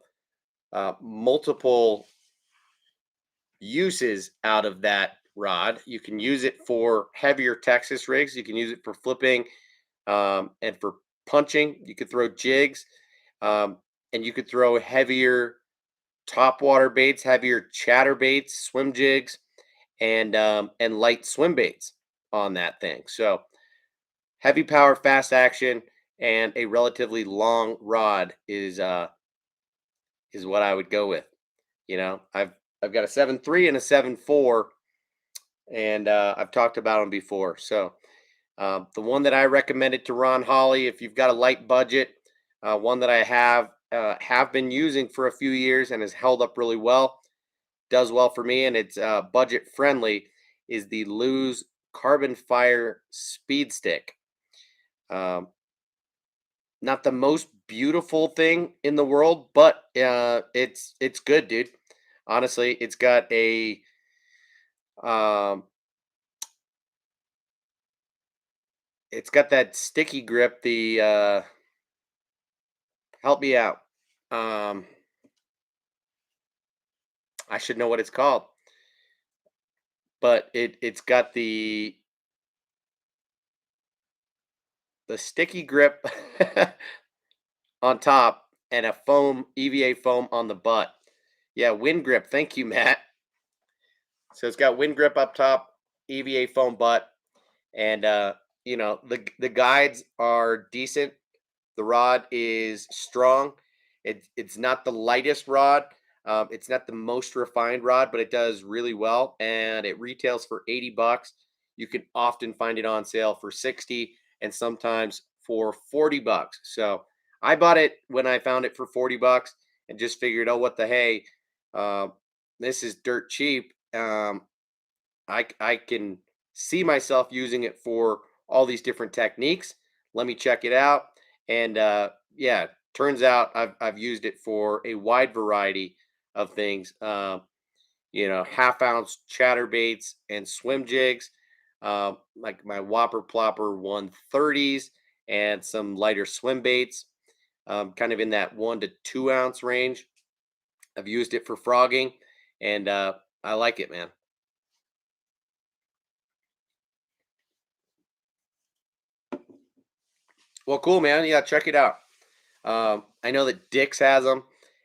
multiple uses out of that rod. You can use it for heavier Texas rigs. You can use it for flipping, and for punching. You could throw jigs, um, and you could throw heavier top water baits, heavier chatter baits, swim jigs, and light swim baits on that thing. So heavy power, fast action, and a relatively long rod is what I would go with. I've got a 7.3 and a 7.4, and I've talked about them before. So the one that I recommended to Ron Holly, if you've got a light budget, one that I have been using for a few years and has held up really well, does well for me, and it's budget friendly, is the Lose Carbon Fire Speed Stick. Um, Not the most beautiful thing in the world, but it's good, dude. Honestly, um, it's got that sticky grip. The help me out. Um, I should know what it's called, but it's got the sticky grip on top and a foam EVA foam on the butt. Yeah, wind grip. Thank you, Matt. So it's got wind grip up top, EVA foam butt, and the guides are decent. The rod is strong. It's not the lightest rod. It's not the most refined rod, but it does really well, and it retails for 80 bucks. You can often find it on sale for 60 and sometimes for 40 bucks. So I bought it when I found it for 40 bucks and just figured, oh, what the hey, uh, this is dirt cheap. I can see myself using it for all these different techniques. Let me check it out. And yeah, turns out I've used it for a wide variety of things. Half ounce chatterbaits and swim jigs, like my Whopper Plopper 130s and some lighter swim baits, kind of in that 1 to 2 ounce range. I've used it for frogging, and I like it, man. Well, cool, man. Yeah, check it out. I know that Dick's has them,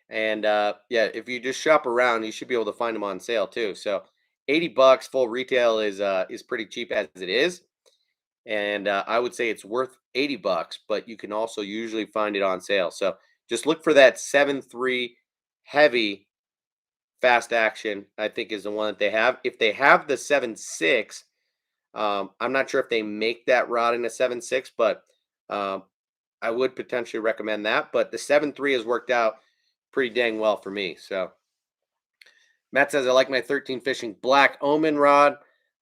and yeah, if you just shop around, you should be able to find them on sale too. So, 80 bucks full retail is pretty cheap as it is, and I would say it's worth 80 bucks, but you can also usually find it on sale. So, just look for that 7.3 heavy fast action. I think is the one that they have. If they have the 7.6, I'm not sure if they make that rod in a 7.6, but um, I would potentially recommend that. But the 7.3 has worked out pretty dang well for me. So Matt says I like my 13 fishing black omen rod,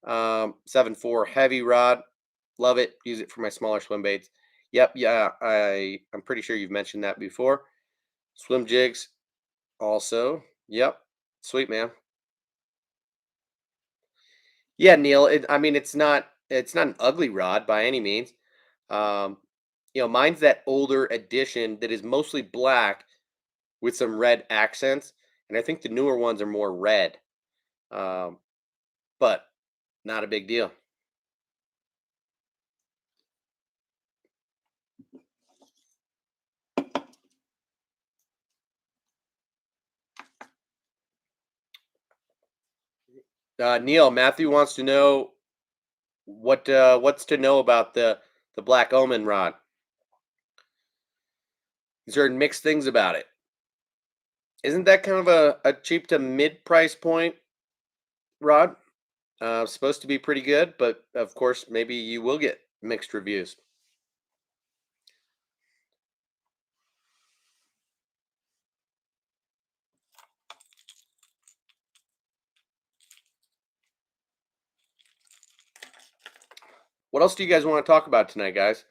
7.4 heavy rod. Love it. Use it for my smaller swim baits. Yep, yeah, I'm pretty sure you've mentioned that before. Swim jigs also. Yep, sweet man. Yeah, Neil. I mean, it's not an ugly rod by any means. Um, mine's that older edition that is mostly black with some red accents, and I think the newer ones are more red. Um, but not a big deal. Neil, Matthew wants to know what's to know about the Black Omen rod. He's heard mixed things about it. Isn't that kind of a cheap to mid price point rod? Supposed to be pretty good, but of course, maybe you will get mixed reviews. What else do you guys want to talk about tonight, guys?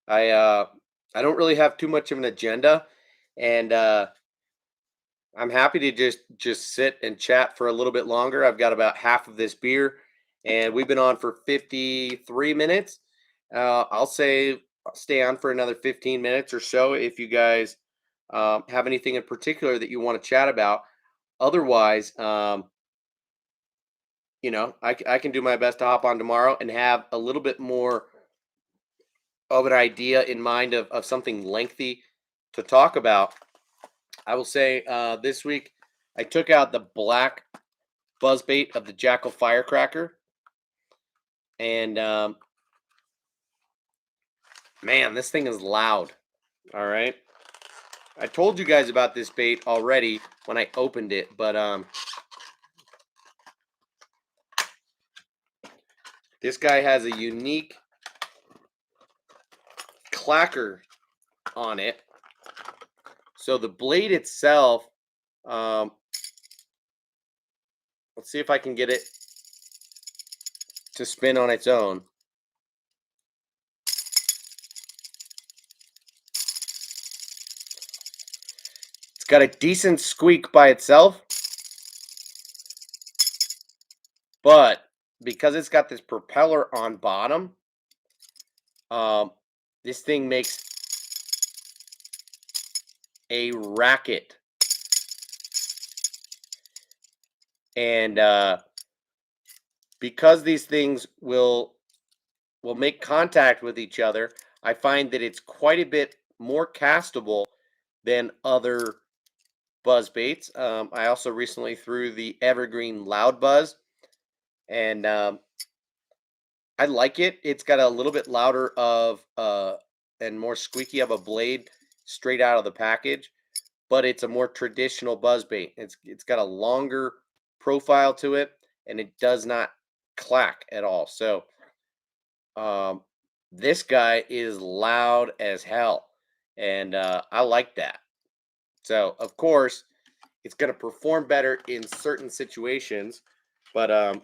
I uh, I don't really have too much of an agenda, and I'm happy to just sit and chat for a little bit longer. I've got about half of this beer, and we've been on for 53 minutes. I'll say stay on for another 15 minutes or so if you guys have anything in particular that you want to chat about. Otherwise, I can do my best to hop on tomorrow and have a little bit more of an idea in mind of something lengthy to talk about. I will say this week I took out the black buzzbait of the Jackal firecracker, and man, this thing is loud. All right, I told you guys about this bait already when I opened it, but this guy has a unique clacker on it. So the blade itself, um, let's see if I can get it to spin on its own. It's got a decent squeak by itself, but because it's got this propeller on bottom, um, this thing makes a racket. And because these things will make contact with each other, I find that it's quite a bit more castable than other buzz baits. I also recently threw the Evergreen Loud Buzz, and I like it. It's got a little bit louder of and more squeaky of a blade straight out of the package, but it's a more traditional buzz bait. It's got a longer profile to it, and it does not clack at all. So um, this guy is loud as hell, and I like that. So of course, it's going to perform better in certain situations, but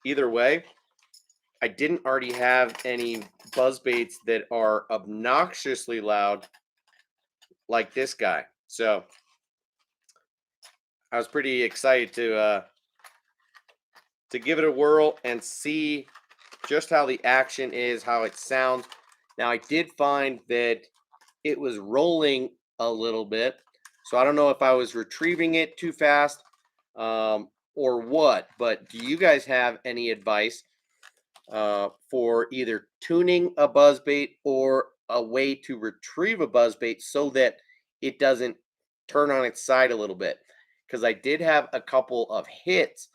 either way, I didn't already have any buzz baits that are obnoxiously loud like this guy. So I was pretty excited to give it a whirl and see just how the action is, how it sounds. Now I did find that it was rolling a little bit, so I don't know if I was retrieving it too fast or what. But do you guys have any advice for either tuning a buzzbait or a way to retrieve a buzzbait so that it doesn't turn on its side a little bit? Because I did have a couple of hits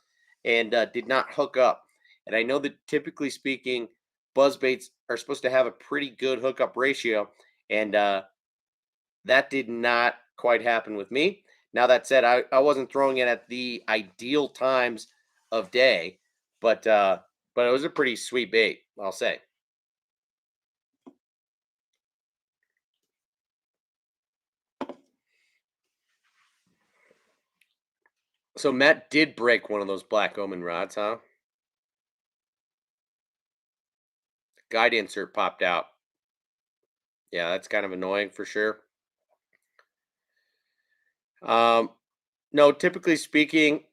and did not hook up. And I know that typically speaking, buzzbaits are supposed to have a pretty good hookup ratio, and that did not quite happen with me. Now that said, I wasn't throwing it at the ideal times of day, but but it was a pretty sweet bait, I'll say. So Matt did break one of those black omen rods, huh? Guide insert popped out. Yeah, that's kind of annoying for sure. Um, no, typically speaking,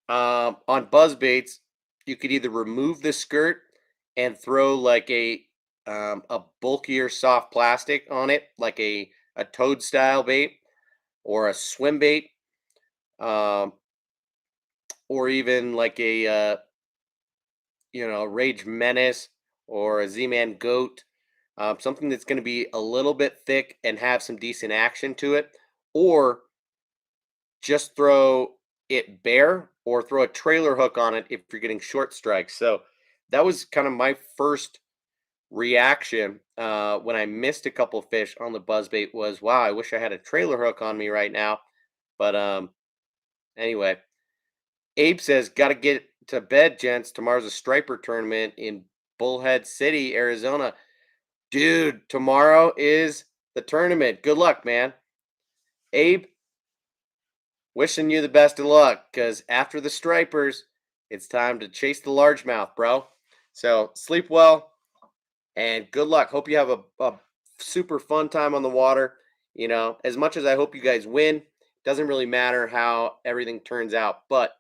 on buzz baits, you could either remove the skirt and throw like a bulkier soft plastic on it, like a toad style bait or a swim bait, um, or even like a Rage Menace or a Z-Man Goat, something that's going to be a little bit thick and have some decent action to it, or just throw it bare or throw a trailer hook on it if you're getting short strikes. So that was kind of my first reaction when I missed a couple fish on the buzzbait was, wow, I wish I had a trailer hook on me right now. But anyway, Abe says, got to get to bed, gents. Tomorrow's a striper tournament in Bullhead City, Arizona. Dude, tomorrow is the tournament. Good luck, man. Abe, wishing you the best of luck because after the stripers, it's time to chase the largemouth, bro. So sleep well and good luck. Hope you have a super fun time on the water. As much as I hope you guys win, doesn't really matter how everything turns out, but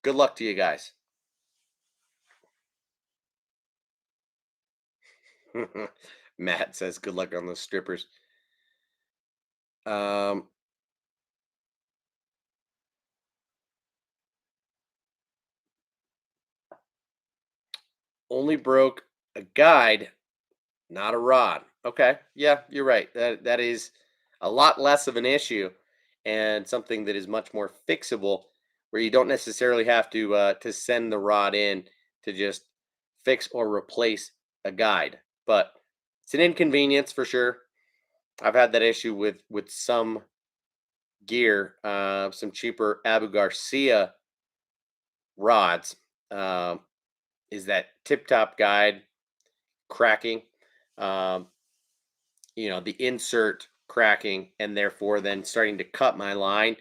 good luck to you guys. Matt says, good luck on those strippers. Um, only broke a guide, not a rod. Okay, yeah, you're right. That is a lot less of an issue, and something that is much more fixable, where you don't necessarily have to send the rod in to just fix or replace a guide. But it's an inconvenience for sure. I've had that issue with some gear, some cheaper Abu Garcia rods. Um, is that tip top guide cracking? Um, the insert cracking and therefore then starting to cut my line.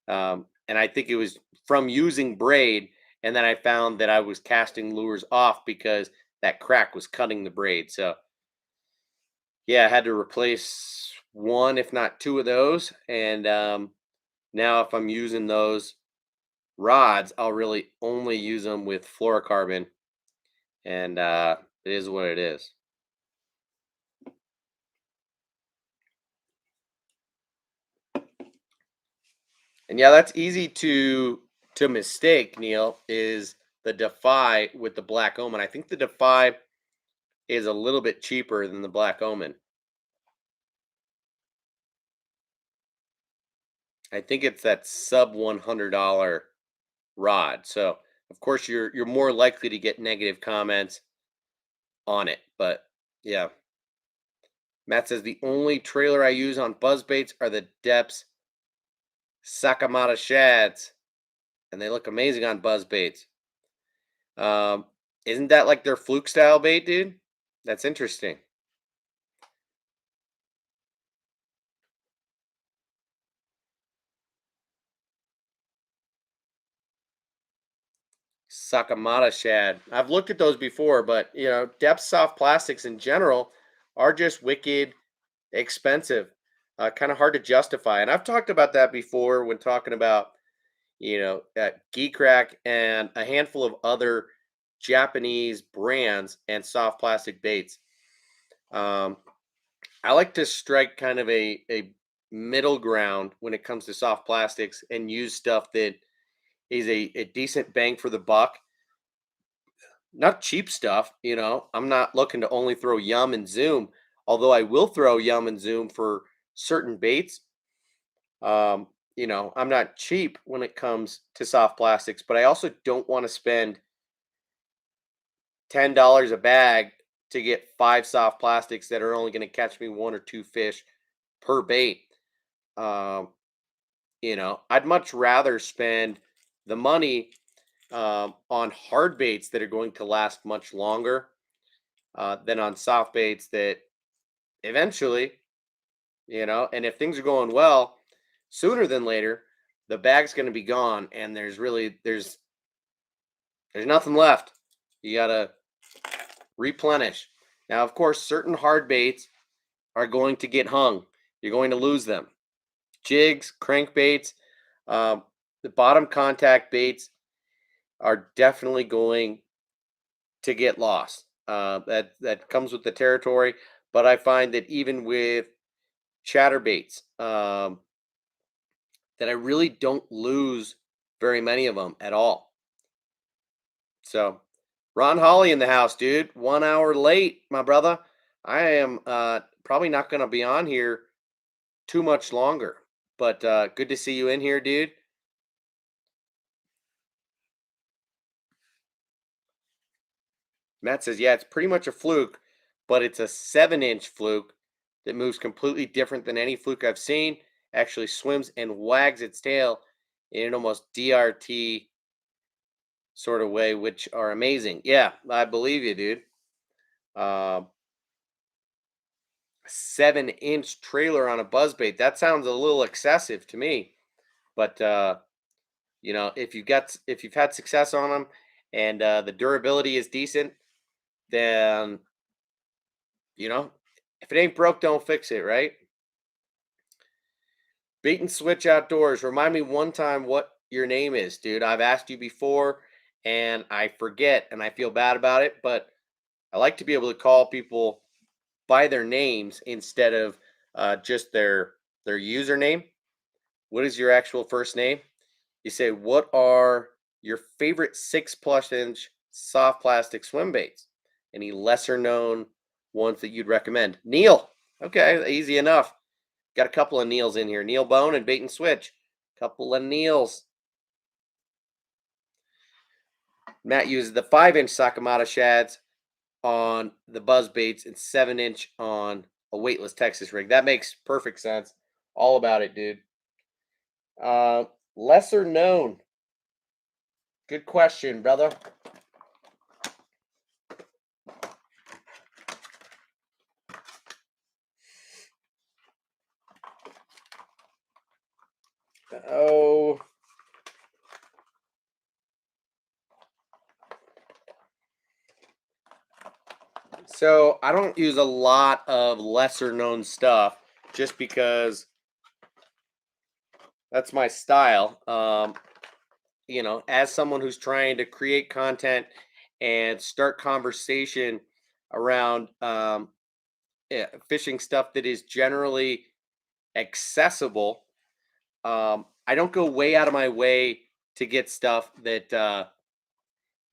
And I think it was from using braid. And then I found that I was casting lures off because that crack was cutting the braid. So, yeah, I had to replace one, if not two of those. And now, if I'm using those rods, I'll really only use them with fluorocarbon. And it is what it is. And yeah, that's easy to mistake, Neil, is the Defy with the Black Omen. I think the Defy is a little bit cheaper than the Black Omen. I think it's that sub $100 rod. So, of course, you're more likely to get negative comments on it, but yeah. Matt says the only trailer I use on buzz baits are the Depths Sakamata Shads, and they look amazing on buzz baits. Um, isn't that like their fluke style bait, dude? That's interesting. Sakamata shad. I've looked at those before, but depth soft plastics in general are just wicked expensive. Kind of hard to justify. And I've talked about that before when talking about, Geek Rack and a handful of other Japanese brands and soft plastic baits. Um, I like to strike kind of a middle ground when it comes to soft plastics and use stuff that is a decent bang for the buck, not cheap stuff. I'm not looking to only throw Yum and Zoom, although I will throw Yum and Zoom for certain baits. Um, I'm not cheap when it comes to soft plastics, but I also don't want to spend $10 a bag to get 5 soft plastics that are only going to catch me 1 or 2 fish per bait. Um, I'd much rather spend the money on hard baits that are going to last much longer than on soft baits that eventually, and if things are going well, sooner than later, the bag's going to be gone, and there's nothing left. You gotta replenish. Now, of course, certain hard baits are going to get hung. You're going to lose them. Jigs, crankbaits, um, the bottom contact baits are definitely going to get lost. That comes with the territory. But I find that even with chatterbaits, that I really don't lose very many of them at all. So, Ron Holly in the house, dude. 1 hour late, my brother. I am probably not going to be on here too much longer, but good to see you in here, dude. Matt says, yeah, it's pretty much a fluke, but it's a 7-inch fluke that moves completely different than any fluke I've seen. Actually swims and wags its tail in an almost DRT sort of way, which are amazing. Yeah, I believe you, dude. 7-inch trailer on a buzzbait. That sounds a little excessive to me. But if you've had success on them and the durability is decent, then if it ain't broke, don't fix it, right? Bait and switch outdoors. Remind me one time what your name is, dude. I've asked you before and I forget and I feel bad about it, but I like to be able to call people by their names instead of just their username. What is your actual first name? You say, what are your favorite 6+ inch soft plastic swim baits? Any lesser known ones that you'd recommend? Neil. Okay, easy enough. Got a couple of Neils in here. Neil Bone and Bait and Switch. Couple of Neils. Matt uses the 5-inch Sakamata shads on the buzz baits and 7-inch on a weightless Texas rig. That makes perfect sense. All about it, dude. Lesser known. Good question, brother. Oh. So I don't use a lot of lesser known stuff just because that's my style. As someone who's trying to create content and start conversation around fishing stuff that is generally accessible, I don't go way out of my way to get stuff that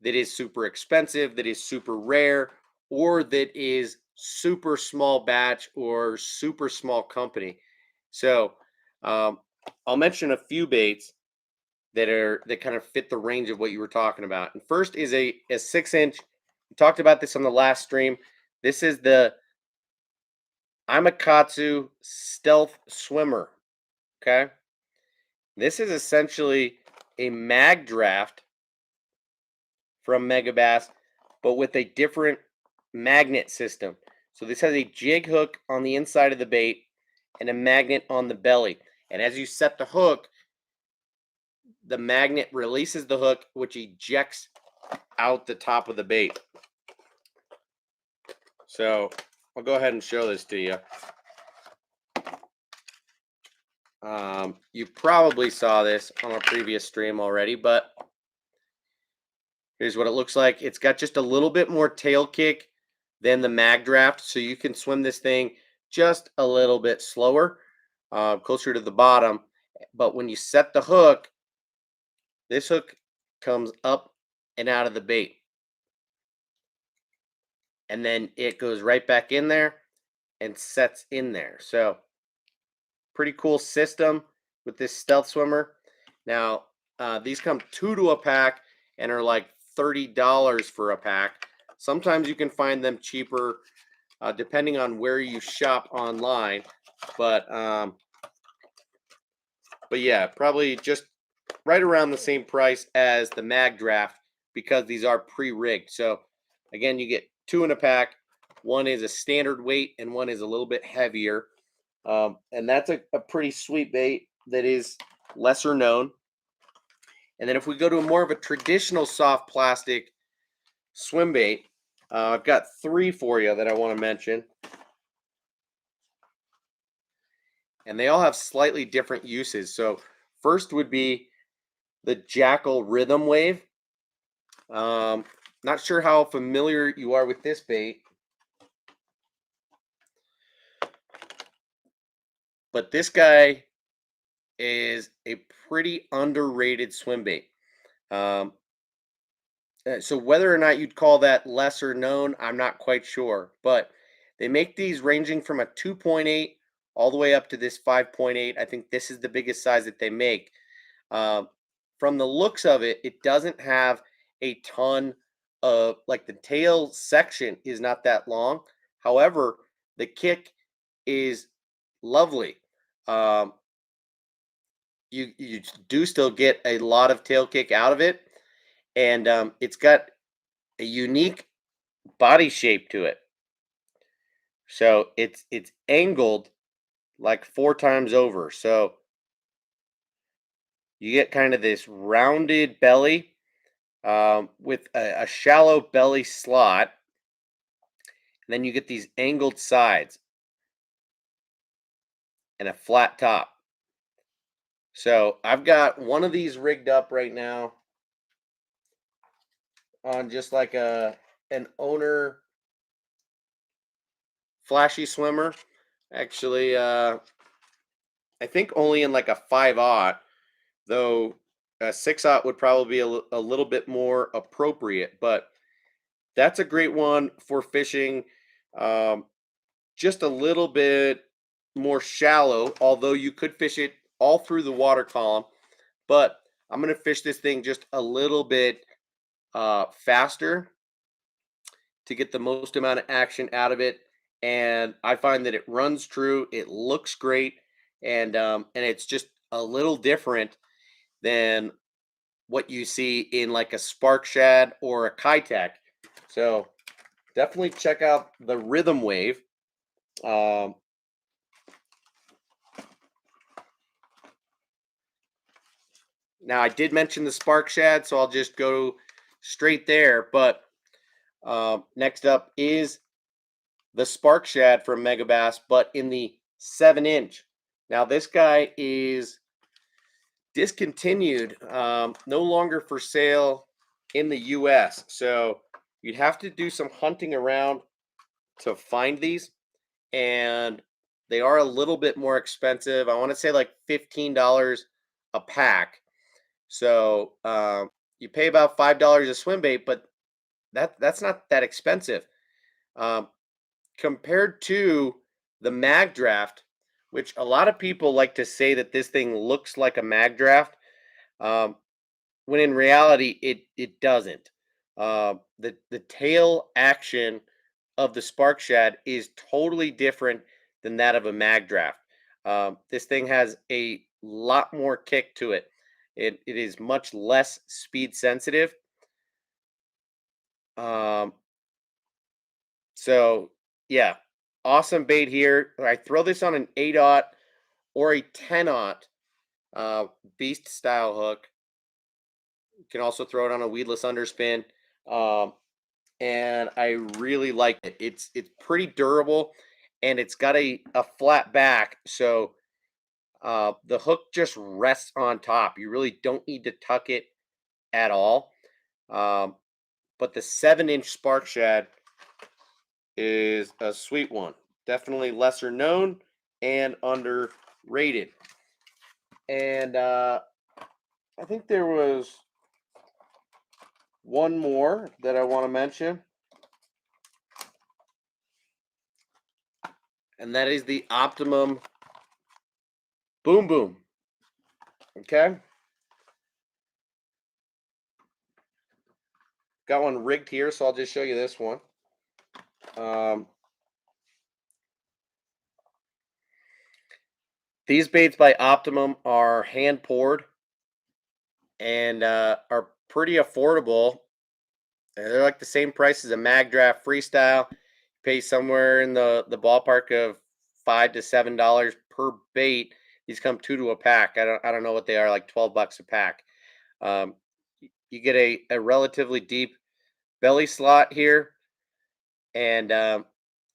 is super expensive, that is super rare, or that is super small batch or super small company. So um, I'll mention a few baits that kind of fit the range of what you were talking about. And first is a 6-inch. We talked about this on the last stream. This is the Amakatsu Stealth Swimmer. Okay. This is essentially a mag draft from Megabass, but with a different magnet system. So this has a jig hook on the inside of the bait and a magnet on the belly. And as you set the hook, the magnet releases the hook, which ejects out the top of the bait. So I'll go ahead and show this to you. You probably saw this on a previous stream already, but here's what it looks like. It's got just a little bit more tail kick than the mag draft, so you can swim this thing just a little bit slower, closer to the bottom. But when you set the hook, this hook comes up and out of the bait. And then it goes right back in there and sets in there. So pretty cool system with this Stealth Swimmer. Now, these come 2 to a pack and are like $30 for a pack. Sometimes you can find them cheaper depending on where you shop online. But yeah, probably just right around the same price as the mag draft because these are pre-rigged. So again, you get 2 in a pack. One is a standard weight and one is a little bit heavier. And that's a pretty sweet bait that is lesser known. And then if we go to more of a traditional soft plastic swim bait, I've got 3 for you that I want to mention. And they all have slightly different uses. So first would be the Jackal Rhythm Wave. Not sure how familiar you are with this bait, but this guy is a pretty underrated swim bait. So whether or not you'd call that lesser known, I'm not quite sure. But they make these ranging from a 2.8 all the way up to this 5.8. I think this is the biggest size that they make. From the looks of it, it doesn't have a ton of, like, the tail section is not that long. However, the kick is lovely. You do still get a lot of tail kick out of it, and it's got a unique body shape to it. So it's angled like 4 times over. So you get kind of this rounded belly with a shallow belly slot. And then you get these angled sides and a flat top. So I've got one of these rigged up right now on just like an owner flashy swimmer. Actually, I think only in like a 5/0, though a 6/0 would probably be a little bit more appropriate. But that's a great one for fishing just a little bit more shallow, although you could fish it all through the water column. But I'm going to fish this thing just a little bit faster to get the most amount of action out of it. And I find that it runs true, it looks great, and it's just a little different than what you see in like a Spark Shad or a Kitech. So definitely check out the Rhythm Wave. Now I did mention the Spark Shad, so I'll just go straight there. But next up is the Spark Shad from Megabass, but in the 7-inch. Now this guy is discontinued, no longer for sale in the US. So you'd have to do some hunting around to find these, and they are a little bit more expensive. I want to say like $15 a pack. So you pay about $5 a swim bait, but that's not that expensive compared to the mag draft, which a lot of people like to say that this thing looks like a mag draft, when in reality it doesn't. The tail action of the Spark Shad is totally different than that of a mag draft. This thing has a lot more kick to it. It is much less speed sensitive. Um, so yeah, awesome bait here. I throw this on an 8/0 or a 10/0 uh, beast style hook. You can also throw it on a weedless underspin. Um, and I really like it. It's pretty durable, and it's got a flat back, so the hook just rests on top. You really don't need to tuck it at all. Um, but the 7-inch Spark Shad is a sweet one. Definitely lesser known and underrated. And I think there was one more that I want to mention, and that is the Optimum Boom Boom. Okay. Got one rigged here, so I'll just show you this one. Um, these baits by Optimum are hand poured and are pretty affordable. They're like the same price as a Mag Draft Freestyle. Pay somewhere in the ballpark of $5 to $7 per bait. These come 2 to a pack. I don't know what they are, like $12 a pack. Um, you get a relatively deep belly slot here, and and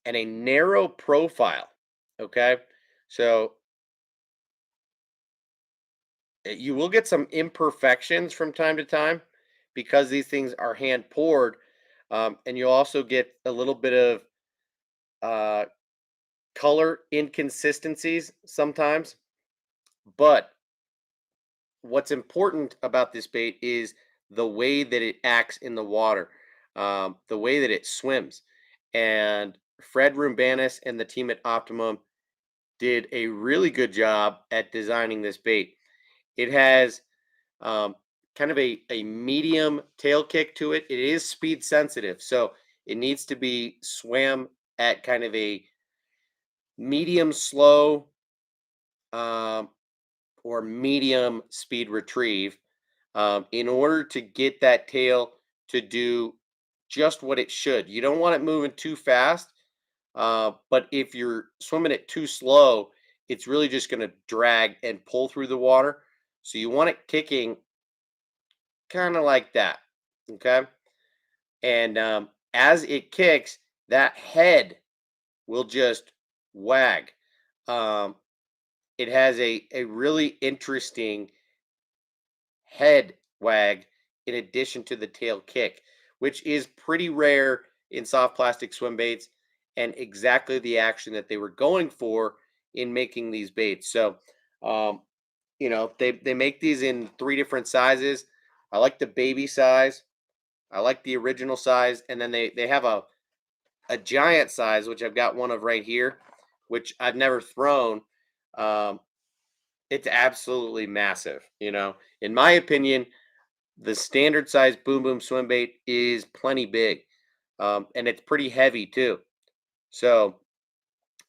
a narrow profile. Okay, so you will get some imperfections from time to time because these things are hand poured, and you'll also get a little bit of uh, color inconsistencies sometimes. But what's important about this bait is the way that it acts in the water, the way that it swims. And Fred Rumbanis and the team at Optimum did a really good job at designing this bait. It has um, kind of a medium tail kick to it. It is speed sensitive, so it needs to be swam at kind of a medium slow um, or medium speed retrieve in order to get that tail to do just what it should. You don't want it moving too fast, but if you're swimming it too slow, it's really just going to drag and pull through the water. So you want it kicking kind of like that. Okay. And as it kicks, that head will just wag. Um, it has a really interesting head wag in addition to the tail kick, which is pretty rare in soft plastic swim baits and exactly the action that they were going for in making these baits. So, um, they make these in 3 different sizes. I like the baby size. I like the original size, and then they have a giant size, which I've got one of right here, which I've never thrown. Um, it's absolutely massive. In my opinion, the standard size boom boom swim bait is plenty big, and it's pretty heavy too. So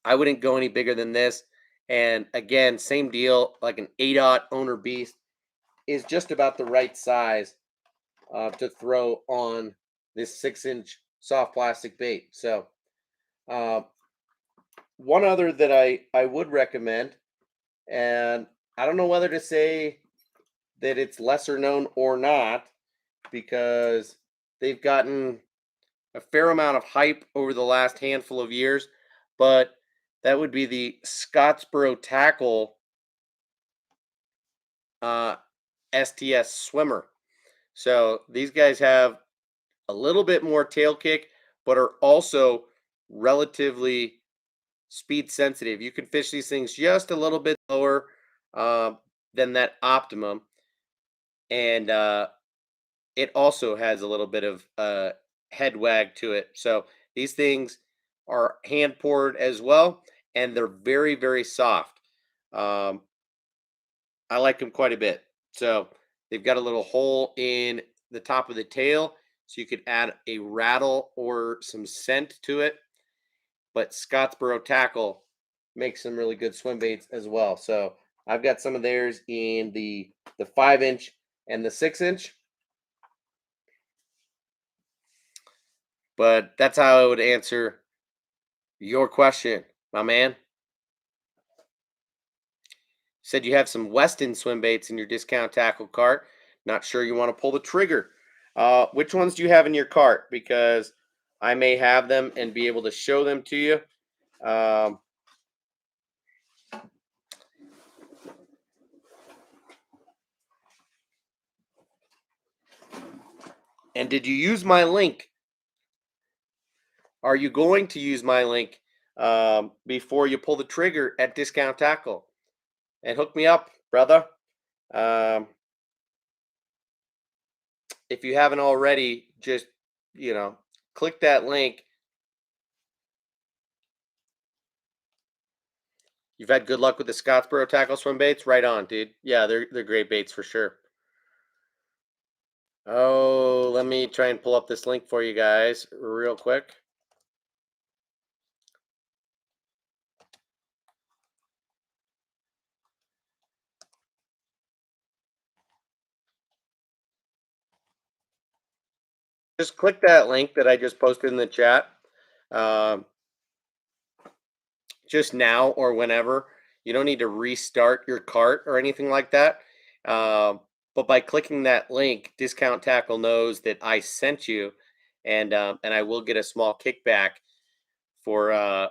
I wouldn't go any bigger than this. And again, same deal. Like an 8/0 owner beast is just about the right size to throw on this 6-inch soft plastic bait. So uh, one other that I would recommend, and I don't know whether to say that it's lesser known or not because they've gotten a fair amount of hype over the last handful of years, but that would be the Scottsboro Tackle uh, STS Swimmer. So these guys have a little bit more tail kick, but are also relatively speed sensitive. You can fish these things just a little bit lower than that Optimum, and it also has a little bit of head wag to it. So these things are hand poured as well, and they're very, very soft. Um, I like them quite a bit. So they've got a little hole in the top of the tail, so you could add a rattle or some scent to it. But Scottsboro Tackle make some really good swim baits as well. So I've got some of theirs in the 5-inch and the 6-inch. But that's how I would answer your question, my man. Said you have some Weston swim baits in your discount tackle cart. Not sure you want to pull the trigger. Which ones do you have in your cart? Because I may have them and be able to show them to you. And did you use my link? Are you going to use my link before you pull the trigger at Discount Tackle? And hook me up, brother. If you haven't already, just, click that link. You've had good luck with the Scottsboro tackle swim baits? Right on, dude. Yeah, they're great baits for sure. Oh, let me try and pull up this link for you guys real quick. Just click that link that I just posted in the chat. Just now or whenever. You don't need to restart your cart or anything like that. But by clicking that link, Discount Tackle knows that I sent you, and I will get a small kickback for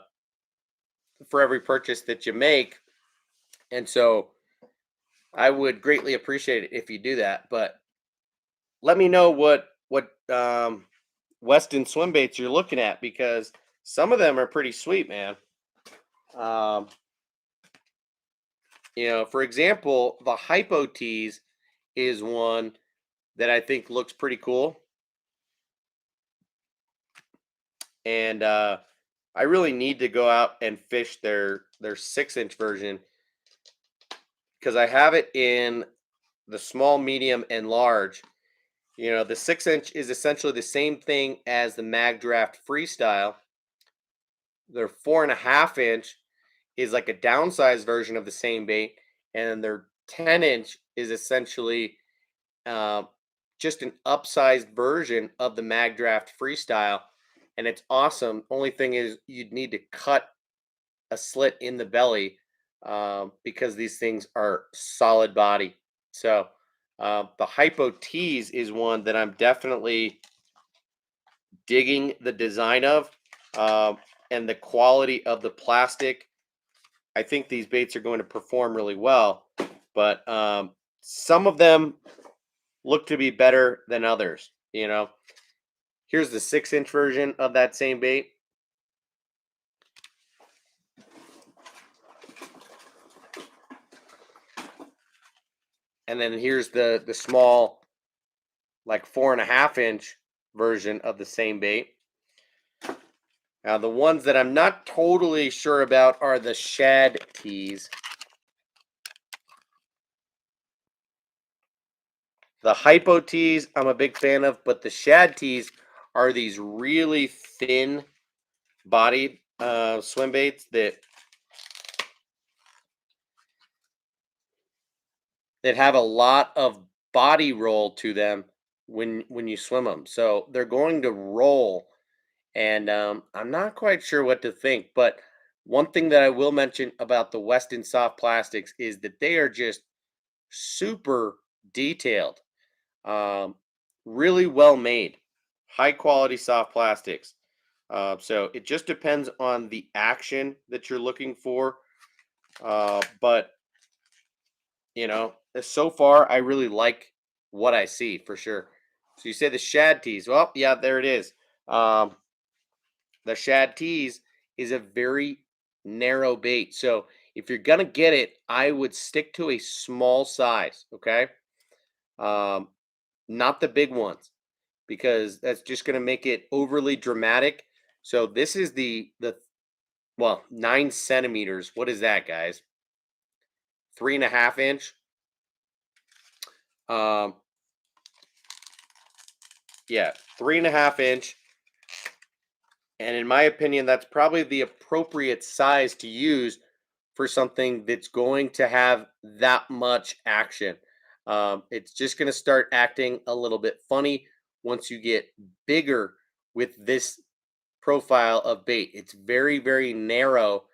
every purchase that you make. And so I would greatly appreciate it if you do that. But let me know what Weston swim baits you're looking at, because some of them are pretty sweet, man. For example, the Hypo Tees is one that I think looks pretty cool. And I really need to go out and fish their 6-inch version, because I have it in the small, medium, and large. The 6-inch is essentially the same thing as the Mag Draft Freestyle. Their 4.5-inch is like a downsized version of the same bait, and their 10-inch is essentially just an upsized version of the Mag Draft Freestyle, and it's awesome. Only thing is, you'd need to cut a slit in the belly because these things are solid body. So the Hypo Tees is one that I'm definitely digging the design of and the quality of the plastic. I think these baits are going to perform really well, but some of them look to be better than others. Here's the 6-inch version of that same bait. And then here's the small, like 4.5-inch version of the same bait. Now, the ones that I'm not totally sure about are the Shad tees. The Hypo tees I'm a big fan of, but the Shad tees are these really thin bodied swim baits that have a lot of body roll to them when you swim them. So they're going to roll, and I'm not quite sure what to think. But one thing that I will mention about the Weston soft plastics is that they are just super detailed, really well made, high quality soft plastics. So it just depends on the action that you're looking for. But so far I really like what I see for sure. So you say the Shad tees. Well, yeah, there it is. The Shad tees is a very narrow bait. So if you're gonna get it, I would stick to a small size. Okay, not the big ones, because that's just gonna make it overly dramatic. So this is the 9 centimeters. What is that, guys? 3.5-inch. Um, yeah, 3.5-inch. And in my opinion, that's probably the appropriate size to use for something that's going to have that much action. It's just going to start acting a little bit funny once you get bigger with this profile of bait. It's very, very narrow,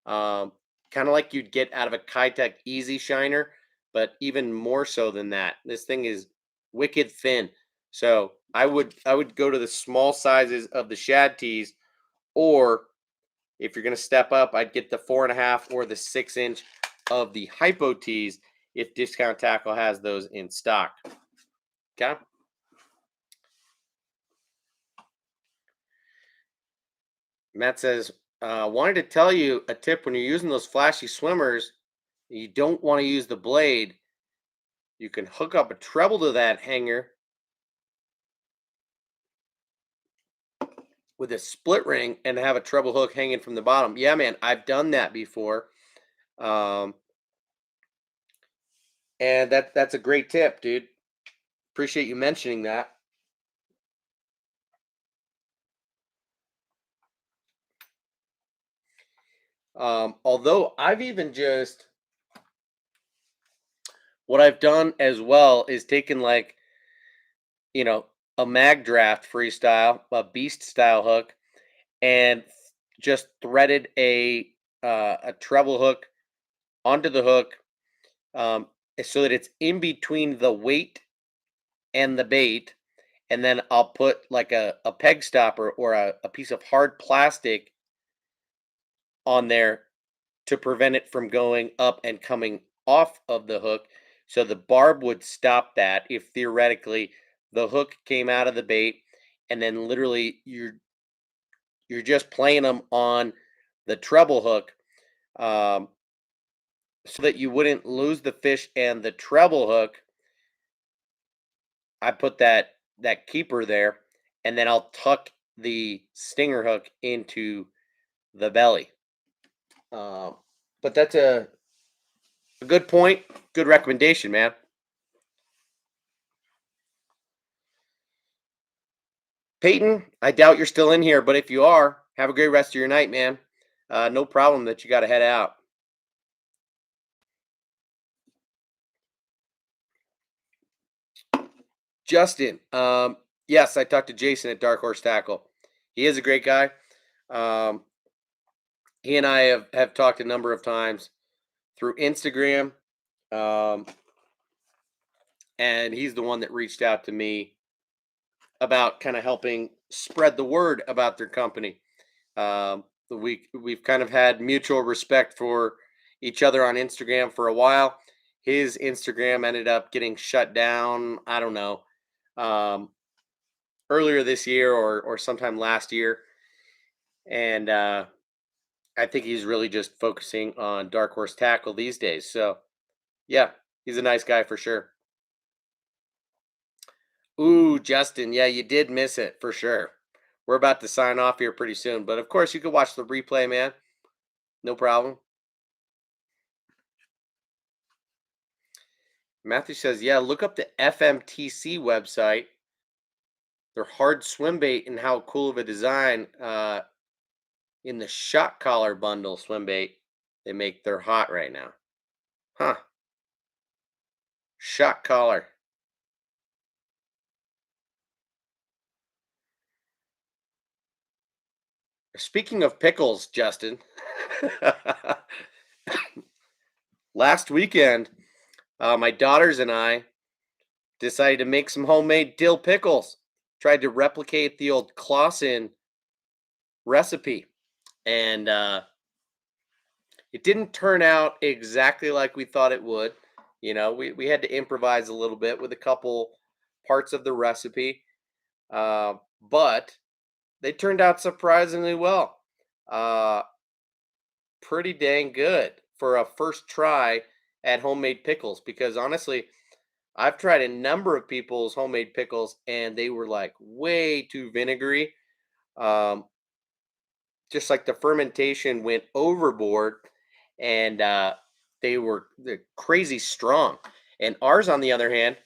kind of like you'd get out of a Kitech Easy Shiner, but even more so than that. This thing is wicked thin. So I would go to the small sizes of the Shad tees, or if you're going to step up, I'd get the 4.5 or the 6-inch of the Hypo tees if Discount Tackle has those in stock. Okay. Matt says, wanted to tell you a tip when you're using those flashy swimmers, you don't want to use the blade. You can hook up a treble to that hanger with a split ring and have a treble hook hanging from the bottom. Yeah, man, I've done that before. Um, and that's a great tip, dude. Appreciate you mentioning that. Although I've even just what I've done as well is taken like, you know, a mag draft freestyle, a beast style hook, and just threaded a treble hook onto the hook, um, so that it's in between the weight and the bait, and then I'll put like a peg stopper or a piece of hard plastic on there to prevent it from going up and coming off of the hook. So the barb would stop that if theoretically the hook came out of the bait, and then literally you're just playing them on the treble hook, um, so that you wouldn't lose the fish and the treble hook. I put that keeper there, and then I'll tuck the stinger hook into the belly. Um, but that's a good point, good recommendation, man. Peyton, I doubt you're still in here, but if you are, have a great rest of your night, man. No problem that you got to head out. Justin, yes, I talked to Jason at Dark Horse Tackle. He is a great guy. Um, he and I have talked a number of times through Instagram, um, and he's the one that reached out to me about kind of helping spread the word about their company. We've kind of had mutual respect for each other on Instagram for a while. His Instagram ended up getting shut down. I don't know, um, earlier this year or sometime last year, and I think he's really just focusing on Dark Horse Tackle these days. So yeah, he's a nice guy for sure. Ooh, Justin, yeah, you did miss it for sure. We're about to sign off here pretty soon, but of course you can watch the replay, man. No problem. Matthew says, yeah, look up the FMTC website. Their hard swim bait and how cool of a design, in the shot collar bundle swim bait they make. They're hot right now. Huh. Shot collar. Speaking of pickles, Justin, last weekend, my daughters and I decided to make some homemade dill pickles. Tried to replicate the old Clausen recipe, and it didn't turn out exactly like we thought it would. You know, we had to improvise a little bit with a couple parts of the recipe, uh, but they turned out surprisingly well. Uh, Pretty dang good for a first try at homemade pickles, because honestly, I've tried a number of people's homemade pickles and they were like way too vinegary. Um, just like the fermentation went overboard, and they're crazy strong. And ours, on the other hand,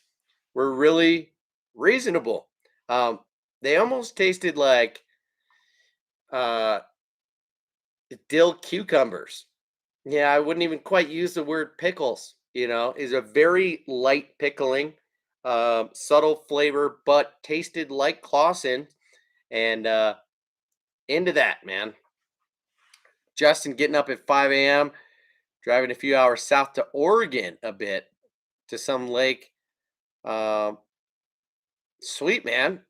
were really reasonable. Um, they almost tasted like uh, dill cucumbers. Yeah, I wouldn't even quite use the word pickles. Is a very light pickling, subtle flavor, but tasted like Clausen. And into that, man. Justin getting up at 5 a.m., driving a few hours south to Oregon a bit to some lake. Um, Sweet, man.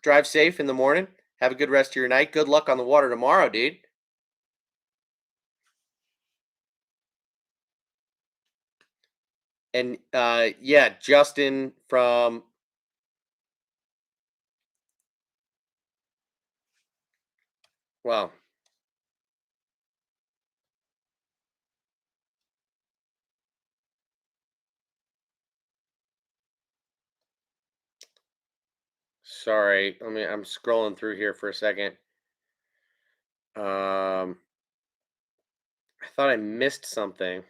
Drive safe in the morning. Have a good rest of your night. Good luck on the water tomorrow, dude. And yeah, Justin from, well, sorry. I'm scrolling through here for a second. I thought I missed something.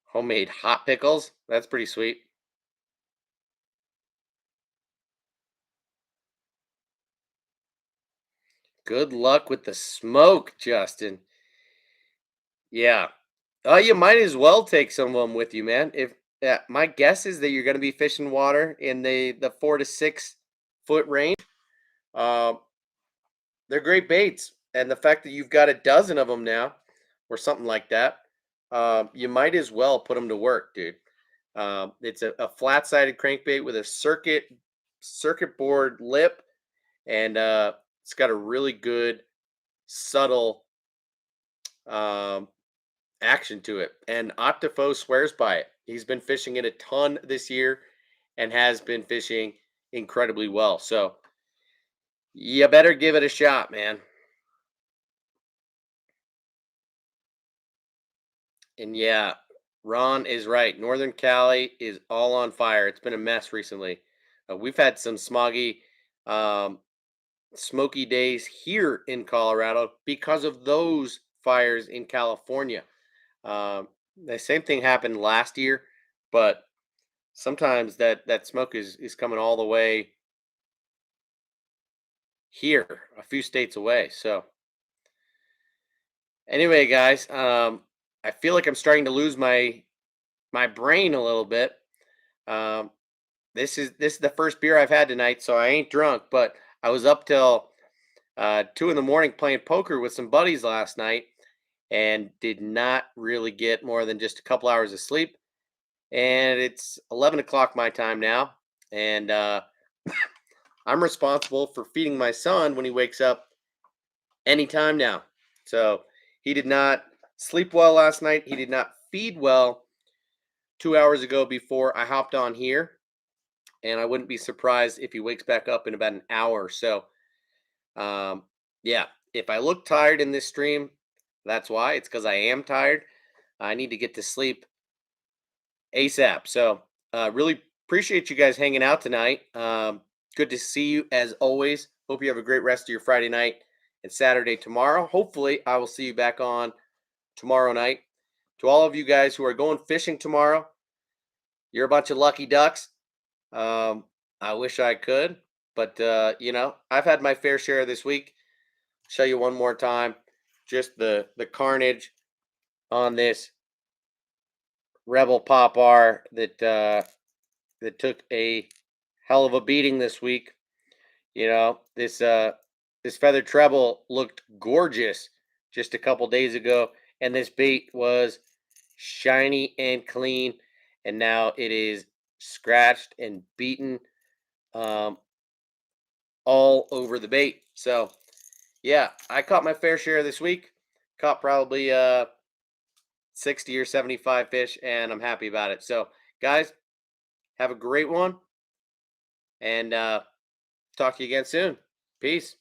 Homemade hot pickles. That's pretty sweet. Good luck with the smoke, Justin. Yeah. You might as well take some of them with you, man. If My guess is that you're going to be fishing water in the 4 to 6 foot range. Um, they're great baits, and the fact that you've got a dozen of them now, or something like that, you might as well put them to work, dude. It's a flat-sided crankbait with a circuit board lip, and it's got a really good subtle um, action to it. And Octafo swears by it. He's been fishing it a ton this year and has been fishing incredibly well. So you better give it a shot, man. And yeah, Ron is right. Northern Cali is all on fire. It's been a mess recently. We've had some smoggy, um, smoky days here in Colorado because of those fires in California. Um, the same thing happened last year, but sometimes that smoke is coming all the way here, a few states away. So anyway, guys, I feel like I'm starting to lose my brain a little bit. Um, this is the first beer I've had tonight, so I ain't drunk. But I was up till 2 in the morning playing poker with some buddies last night, and did not really get more than just a couple hours of sleep. And it's 11 o'clock my time now, and I'm responsible for feeding my son when he wakes up anytime now. So he did not sleep well last night. He did not feed well 2 hours ago before I hopped on here. And I wouldn't be surprised if he wakes back up in about an hour or so. Um, yeah, if I look tired in this stream, that's why. It's because I am tired. I need to get to sleep ASAP. So really appreciate you guys hanging out tonight. Good to see you as always. Hope you have a great rest of your Friday night and Saturday tomorrow. Hopefully, I will see you back on tomorrow night. To all of you guys who are going fishing tomorrow, you're a bunch of lucky ducks. I wish I could, but I've had my fair share this week. Show you one more time, just the carnage on this Rebel Pop R that took a hell of a beating this week. This feathered treble looked gorgeous just a couple days ago, and this bait was shiny and clean, and now it is scratched and beaten um, all over the bait. So yeah, I caught my fair share this week. Caught probably 60 or 75 fish, and I'm happy about it. So guys, have a great one, and talk to you again soon. Peace.